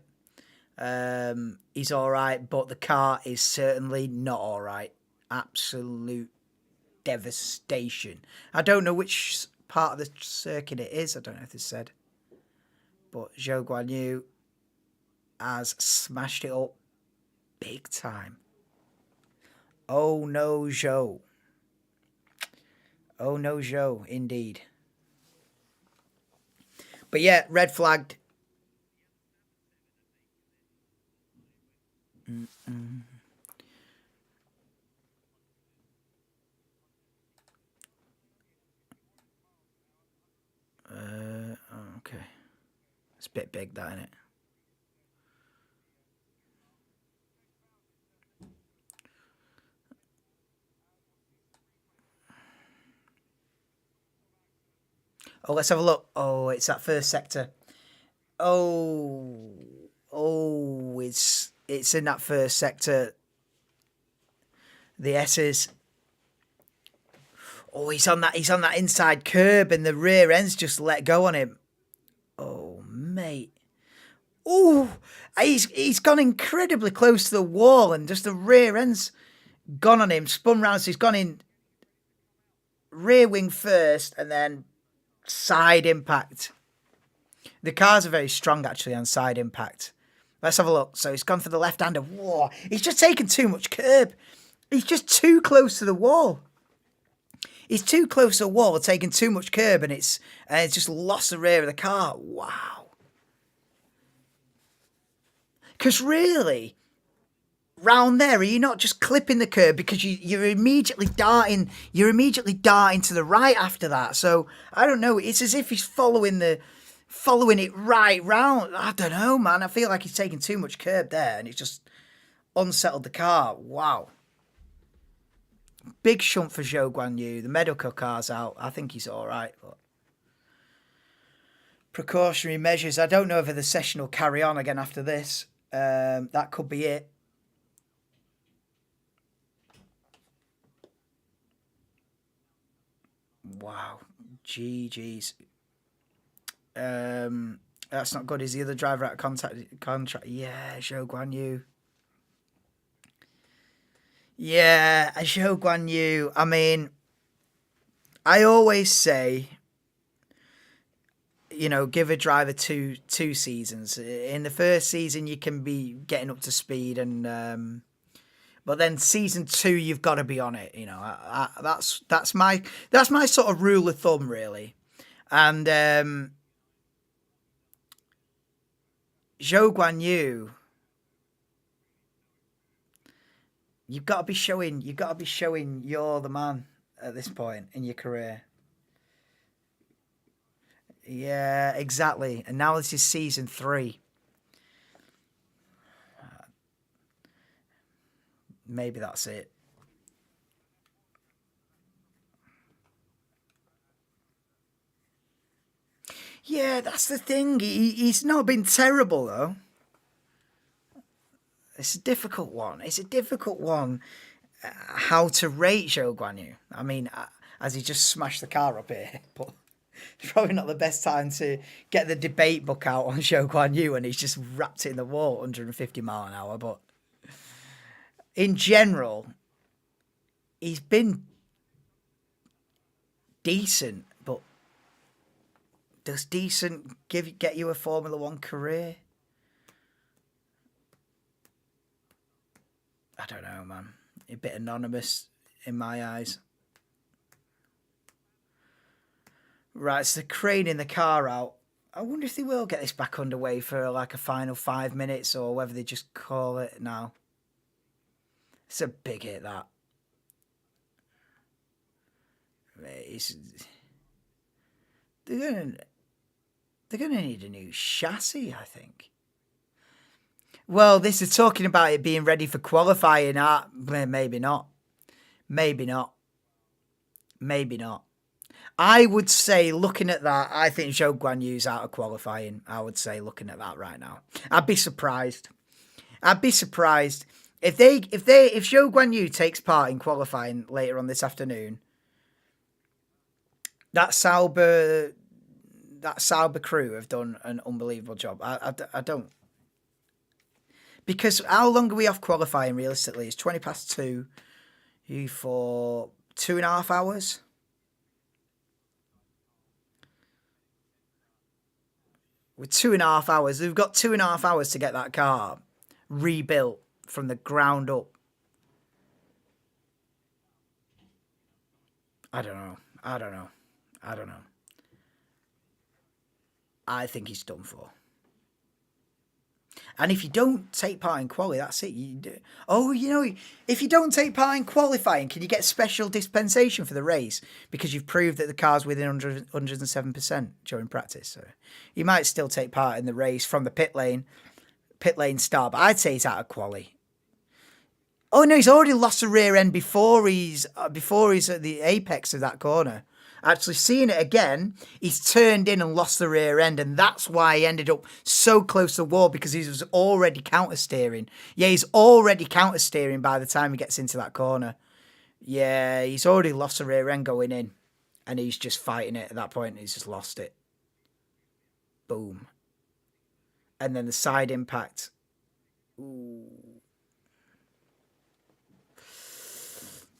He's all right, but the car is certainly not all right. Absolute devastation. I don't know which part of the circuit it is. I don't know if it's said. But Zhou Guanyu has smashed it up big time. Oh no, Zhou. Oh no, Zhou, indeed. But yeah, red flagged. Okay. It's a bit big, that, isn't it? Oh, let's have a look. Oh, it's that first sector. Oh, it's in that first sector. The S's. Oh, he's on that inside curb, and the rear end's just let go on him. Oh, mate. Oh, he's gone incredibly close to the wall, and just the rear end's gone on him. Spun round, so he's gone in rear wing first, and then side impact. The cars are very strong, actually, on side impact. Let's have a look. So he's gone for the left-hander. Whoa, he's just taken too much curb. He's just too close to the wall. He's too close to the wall, taking too much curb, and it's just lost the rear of the car. Wow. Because really, round there, are you not just clipping the curb because you're immediately darting to the right after that? So I don't know. It's as if he's following it right round. I don't know, man. I feel like he's taking too much curb there, and it's just unsettled the car. Wow. Big shunt for Zhou Guanyu. The medical car's out. I think he's all right. But precautionary measures. I don't know if the session will carry on again after this. That could be it. Wow. GG's. That's not good. Is the other driver out of contract? Yeah, Zhou Guanyu. Yeah, Zhou Guanyu. I mean, I always say, you know, give a driver two seasons. In the first season, you can be getting up to speed, and but then season 2, you've got to be on it. You know, that's my sort of rule of thumb, really. And Zhou Guanyu, you've got to be showing you're the man. at this point in your career. Yeah, exactly. And now this is season 3. Maybe that's it. Yeah, that's the thing. He's not been terrible, though. It's a difficult one. It's a difficult one. How to rate Zhou Guanyu? I mean, as he just smashed the car up here, but it's probably not the best time to get the debate book out on Zhou Guanyu, and he's just wrapped it in the wall, 150 mile an hour. But in general, he's been decent, but does decent get you a Formula One career? I don't know, man. A bit anonymous in my eyes. Right, so they're craning the car out. I wonder if they will get this back underway for like a final 5 minutes, or whether they just call it now. It's a big hit, that. They're gonna need a new chassis, I think. Well, this is talking about it being ready for qualifying. Maybe not. Maybe not. Maybe not. I would say, looking at that, I think Zhou Guanyu's out of qualifying. I would say, looking at that right now, I'd be surprised. I'd be surprised if Zhou Guanyu takes part in qualifying later on this afternoon. That Sauber crew have done an unbelievable job. I don't. Because how long are we off qualifying realistically? It's 20 past 2. You for 2.5 hours? With 2.5 hours. We've got 2.5 hours to get that car rebuilt from the ground up. I don't know. I think he's done for. And if you don't take part in quali, that's it. If you don't take part in qualifying, can you get special dispensation for the race? Because you've proved that the car's within 107% during practice. So you might still take part in the race from the pit lane start. But I'd say he's out of quali. Oh, no, he's already lost the rear end before he's at the apex of that corner. Actually seeing it again, he's turned in and lost the rear end, and that's why he ended up so close to the wall, because he was already counter-steering. Yeah, he's already counter-steering by the time he gets into that corner. Yeah, he's already lost the rear end going in, and he's just fighting it at that point. He's just lost it. Boom. And then the side impact. Ooh.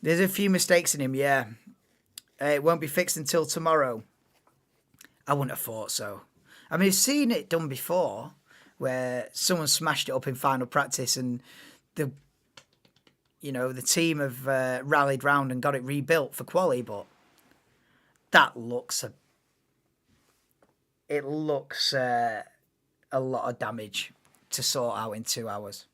There's a few mistakes in him, yeah. It won't be fixed until tomorrow. I wouldn't have thought so. I mean, I've seen it done before, where someone smashed it up in final practice, and the team have rallied round and got it rebuilt for quali. But that looks a lot of damage to sort out in 2 hours.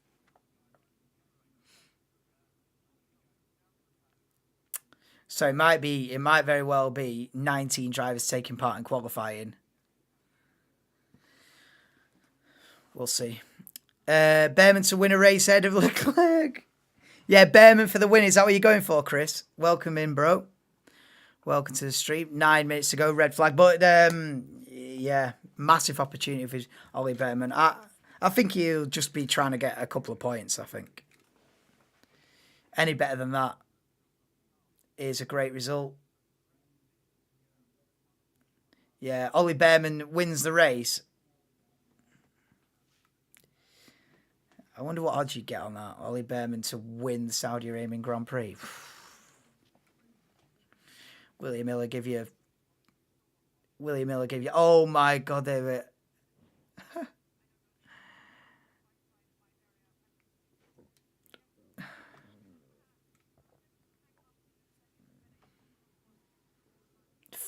So it might very well be 19 drivers taking part in qualifying. We'll see. Bearman to win a race ahead of Leclerc. Yeah, Bearman for the win. Is that what you're going for, Chris? Welcome in, bro. Welcome to the stream. 9 minutes to go, red flag. But yeah, massive opportunity for Ollie Bearman. I think he'll just be trying to get a couple of points, I think. Any better than that is a great result. Yeah, Ollie Bearman wins the race. I wonder what odds you get on that. Ollie Bearman to win the Saudi Arabian Grand Prix. William Miller give you... Oh my God, they were...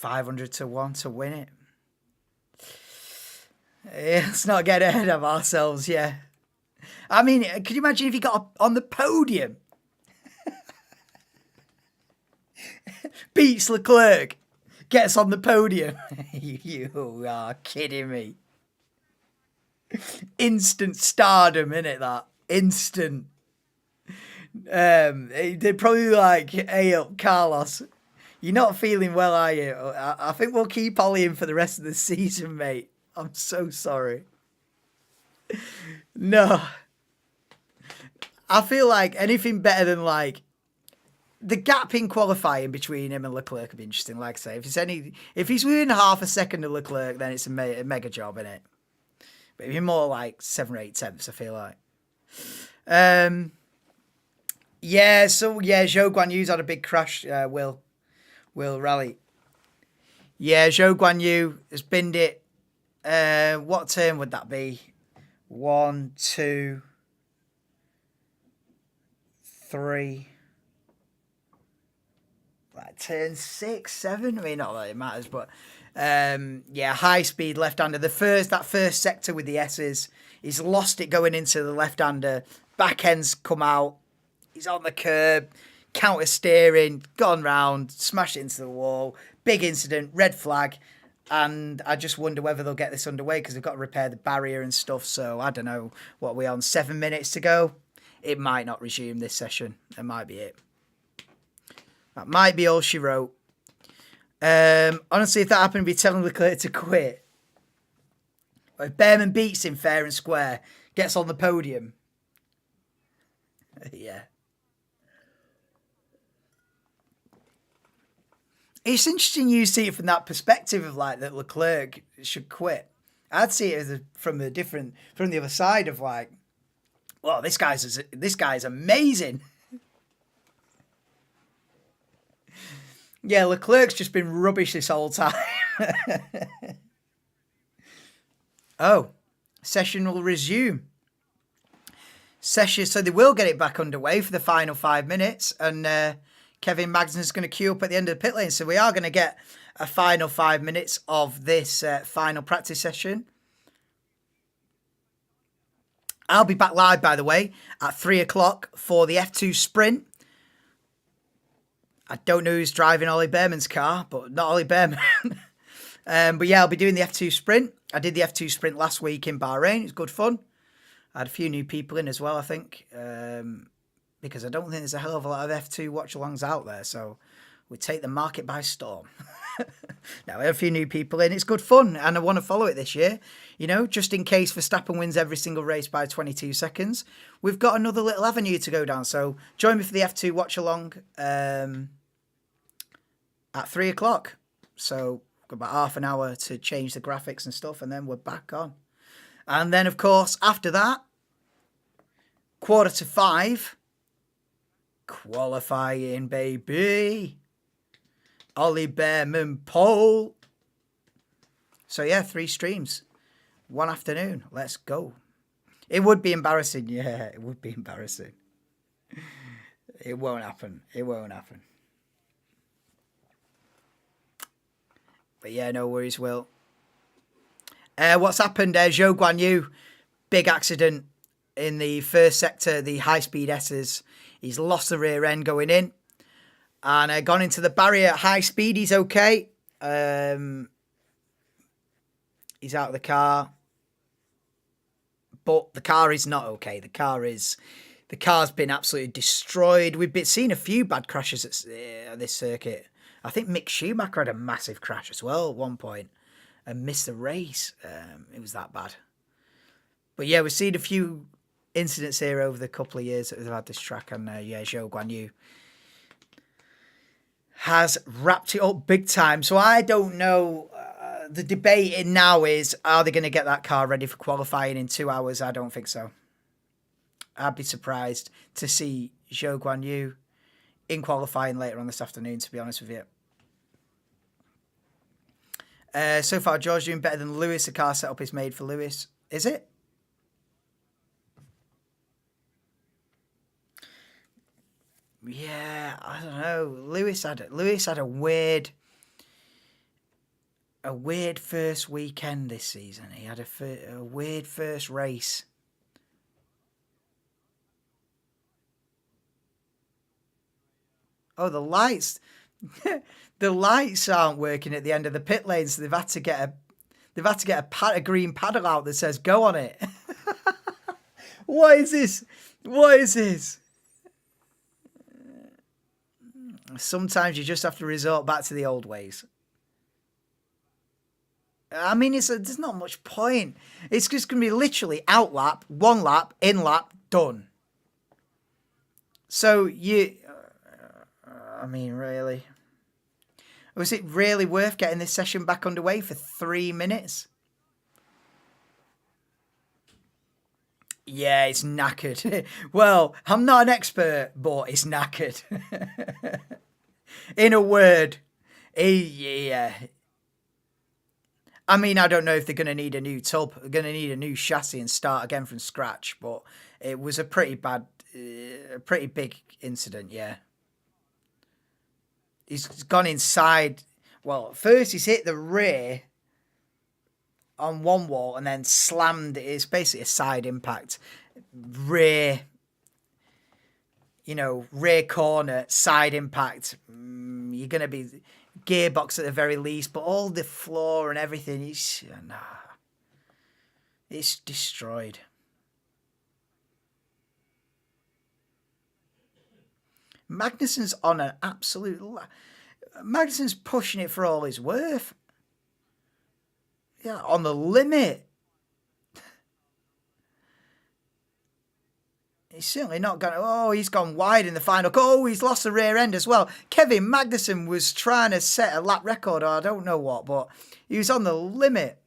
$500 to 1 to win it. Yeah, let's not get ahead of ourselves, yeah. I mean, could you imagine if he got on the podium? beats Leclerc, gets on the podium. You are kidding me. Instant stardom, innit, that? Instant. They're probably like, hey up, Carlos. You're not feeling well, are you? I think we'll keep Ollieing for the rest of the season, mate. I'm so sorry. No. I feel like anything better than like the gap in qualifying between him and Leclerc would be interesting. Like I say, if he's within half a second of Leclerc, then it's a mega job, innit? But if you're more like 7 or 8 tenths, I feel like. Yeah, Zhou Guanyu's had a big crash, Will Rally. Yeah, Zhou Guanyu has binned it. What turn would that be? 1, 2, 3. Like turn 6, 7. I mean, not that it matters, but yeah, high speed left-hander. That first sector with the S's, he's lost it going into the left-hander. Back end's come out. He's on the curb, counter steering, gone round, smashed it into the wall. Big incident, red flag. And I just wonder whether they'll get this underway because they've got to repair the barrier and stuff. So I don't know, what are we on, 7 minutes to go? It might not resume this session. That might be it. That might be all she wrote. Honestly, if that happened, I'd be telling Leclerc to quit. Or if Bearman beats him fair and square, gets on the podium. Yeah. It's interesting you see it from that perspective of like that Leclerc should quit. I'd see it as from the other side of like, well, this guy's amazing. Yeah, Leclerc's just been rubbish this whole time. Oh, session will resume. So they will get it back underway for the final 5 minutes, and Kevin Magnussen's going to queue up at the end of the pit lane. So we are going to get a final 5 minutes of this final practice session. I'll be back live, by the way, at 3 o'clock for the F2 sprint. I don't know who's driving Ollie Bearman's car, but not Ollie Bearman. But yeah, I'll be doing the F2 sprint. I did the F2 sprint last week in Bahrain. It was good fun. I had a few new people in as well, I think, because I don't think there's a hell of a lot of F2 watch-alongs out there, so we take the market by storm. Now, we have a few new people in. It's good fun, and I want to follow it this year. You know, just in case Verstappen wins every single race by 22 seconds, we've got another little avenue to go down. So join me for the F2 watch-along at 3 o'clock. So we've got about half an hour to change the graphics and stuff, and then we're back on. And then, of course, after that, 4:45, qualifying, baby. Ollie Bearman pole. So, yeah, 3 streams. 1 afternoon. Let's go. It would be embarrassing. Yeah, it would be embarrassing. It won't happen. It won't happen. But, yeah, no worries, Will. What's happened? Zhou Guanyu, big accident in the first sector, the high-speed S's. He's lost the rear end going in and gone into the barrier at high speed. He's okay. He's out of the car. But the car is not okay. The car's been absolutely destroyed. We've seen a few bad crashes at this circuit. I think Mick Schumacher had a massive crash as well at one point and missed the race. It was that bad. But yeah, we've seen a few incidents here over the couple of years that we've had this track, and yeah, Zhou Guanyu has wrapped it up big time. So I don't know. The debate now is, are they going to get that car ready for qualifying in 2 hours? I don't think so. I'd be surprised to see Zhou Guanyu in qualifying later on this afternoon, to be honest with you. So far, George doing better than Lewis. The car setup is made for Lewis. Is it? Yeah, I don't know. Lewis had a weird first weekend this season. He had a weird first race. Oh, the lights The lights aren't working at the end of the pit lane, so they've had to get a green paddle out that says "Go" on it. What is this? What is this? Sometimes you just have to resort back to the old ways. I mean, there's not much point. It's just going to be literally out lap, one lap, in lap, done. So I mean, really? Was it really worth getting this session back underway for 3 minutes? Yeah, it's knackered. Well, I'm not an expert, but it's knackered. In a word, yeah. I mean, I don't know if they're going to need a new tub. They're going to need a new chassis and start again from scratch. But it was a pretty big incident, yeah. He's gone inside. Well, first he's hit the rear on one wall and then slammed. It's basically a side impact. Rear corner, side impact. You're going to be gearbox at the very least, but all the floor and everything, it's destroyed. Magnussen's on an absolute... Magnussen's pushing it for all he's worth. Yeah, on the limit. He's certainly not going to... Oh, he's gone wide in the final. Oh, he's lost the rear end as well. Kevin Magnussen was trying to set a lap record, or I don't know what, but he was on the limit.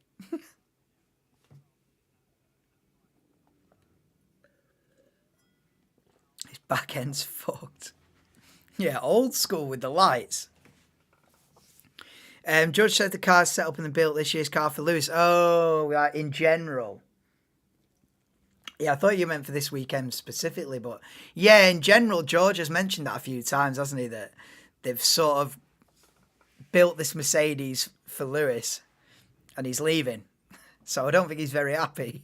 His back end's fucked. Yeah, old school with the lights. George said the car's set up and built this year's car for Lewis. Oh, in general. Yeah, I thought you meant for this weekend specifically, but yeah, in general, George has mentioned that a few times, hasn't he? That they've sort of built this Mercedes for Lewis and he's leaving. So I don't think he's very happy.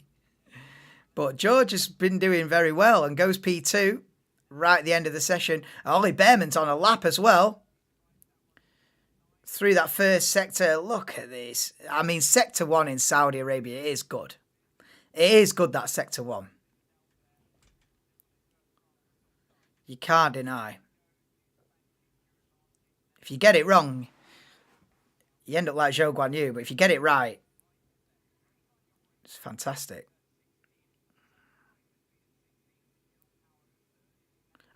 But George has been doing very well and goes P2 right at the end of the session. Ollie Bearman's on a lap as well. Through that first sector, look at this. I mean, Sector 1 in Saudi Arabia is good. It is good, that Sector 1. You can't deny. If you get it wrong, you end up like Zhou Guanyu. But if you get it right, it's fantastic.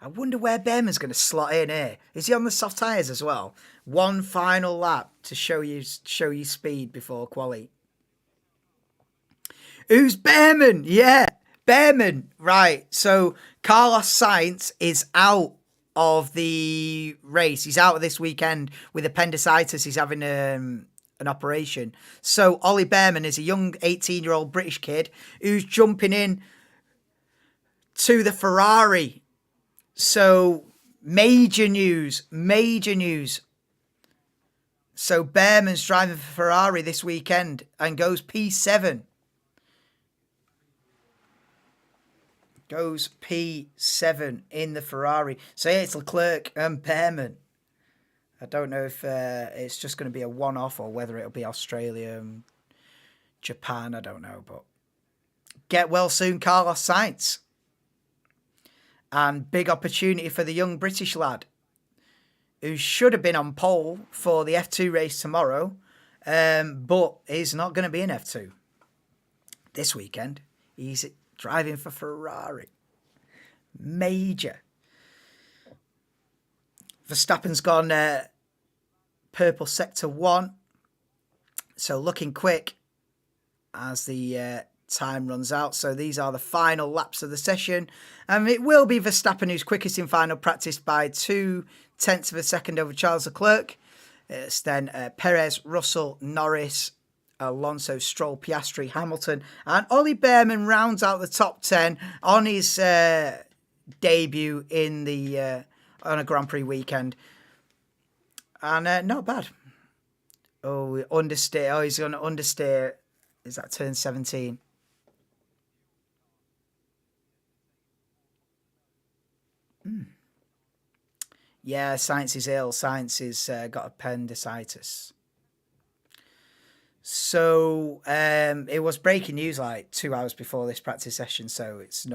I wonder where Bearman's going to slot in here. Is he on the soft tyres as well? One final lap to show you speed before quali. Who's Bearman? Yeah, Bearman. Right. So Carlos Sainz is out of the race. He's out of this weekend with appendicitis. He's having an operation. So Ollie Bearman is a young 18-year-old British kid who's jumping in to the Ferrari. So major news. So Bearman's driving for Ferrari this weekend and goes P7. Goes P7 in the Ferrari. So yeah, it's Leclerc and Bearman. I don't know if it's just going to be a one-off or whether it'll be Australia and Japan. I don't know, but get well soon, Carlos Sainz. And big opportunity for the young British lad who should have been on pole for the F2 race tomorrow, but he's not going to be in F2 this weekend. He's driving for Ferrari. Major. Verstappen's gone purple Sector 1. So looking quick as the time runs out. So these are the final laps of the session. And it will be Verstappen who's quickest in final practice by 0.2 of a second over Charles Leclerc. It's then Perez, Russell, Norris, Alonso, Stroll, Piastri, Hamilton, and Ollie Bearman rounds out the top 10 on his debut in the on a Grand Prix weekend. And not bad. Oh, understeer. Oh, he's going to understeer. Is that turn 17? Yeah, Sainz is ill. Sainz has got appendicitis. So it was breaking news like 2 hours before this practice session. So it's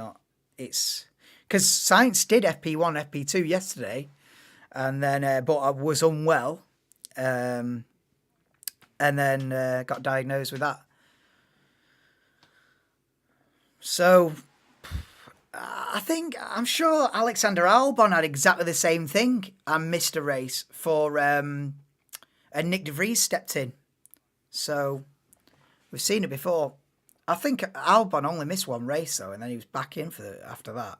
because Sainz did FP1, FP2 yesterday, and then but I was unwell, and then got diagnosed with that. So I'm sure Alexander Albon had exactly the same thing and missed a race for and Nick De Vries stepped in. So we've seen it before. I think Albon only missed one race though, and then he was back in after that.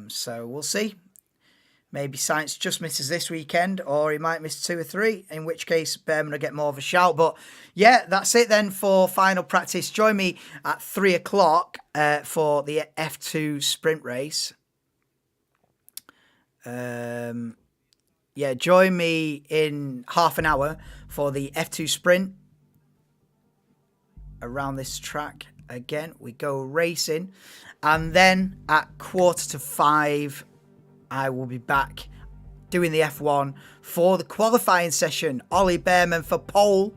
So we'll see. Maybe Sainz just misses this weekend, or he might miss 2 or 3, in which case Bearman will get more of a shout. But yeah, that's it then for final practice. Join me at 3 o'clock for the F2 sprint race. Join me in half an hour for the F2 sprint around this track. Again, we go racing. And then at 4:45, I will be back doing the F1 for the qualifying session. Ollie Bearman for pole.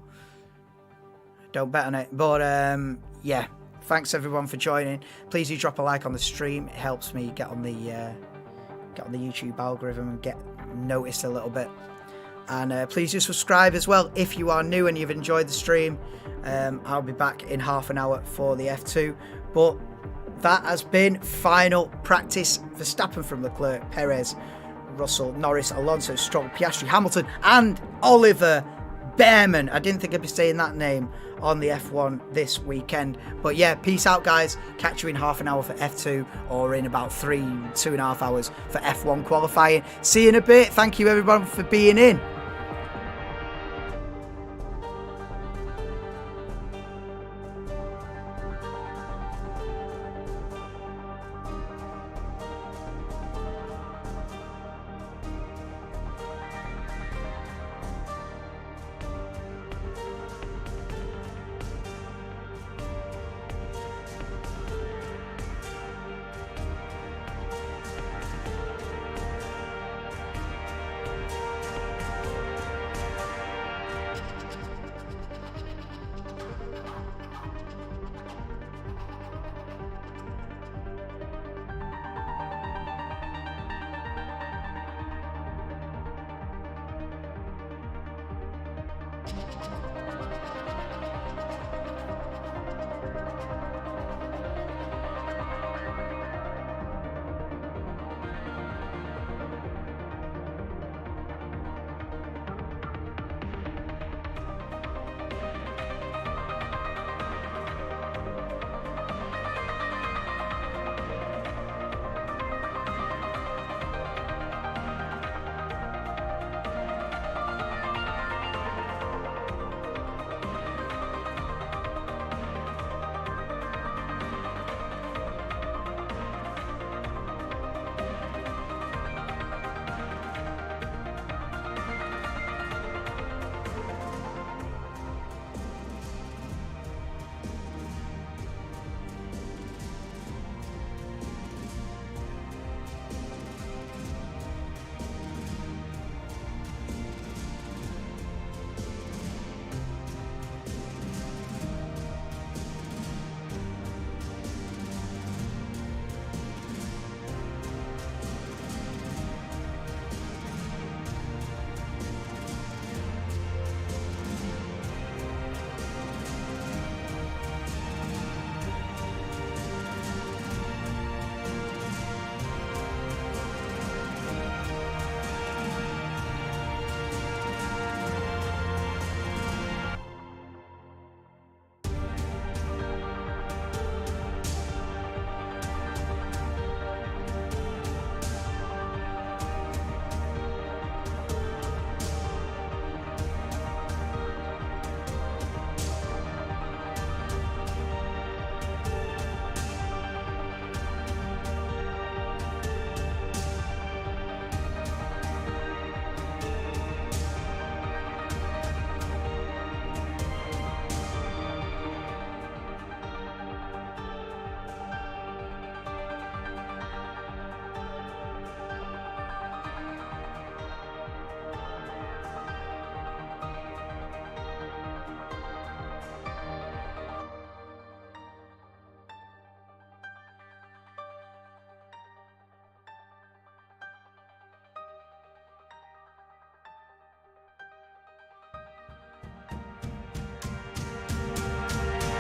Don't bet on it. But yeah, thanks everyone for joining. Please do drop a like on the stream. It helps me get on the YouTube algorithm and get noticed a little bit. And please do subscribe as well if you are new and you've enjoyed the stream. I'll be back in half an hour for the F2. But that has been final practice. Verstappen from Leclerc, Perez, Russell, Norris, Alonso, Stroll, Piastri, Hamilton, and Oliver Bearman. I didn't think I'd be saying that name on the F1 this weekend. But yeah, peace out, guys. Catch you in half an hour for F2, or in about 2.5 hours for F1 qualifying. See you in a bit. Thank you, everyone, for being in.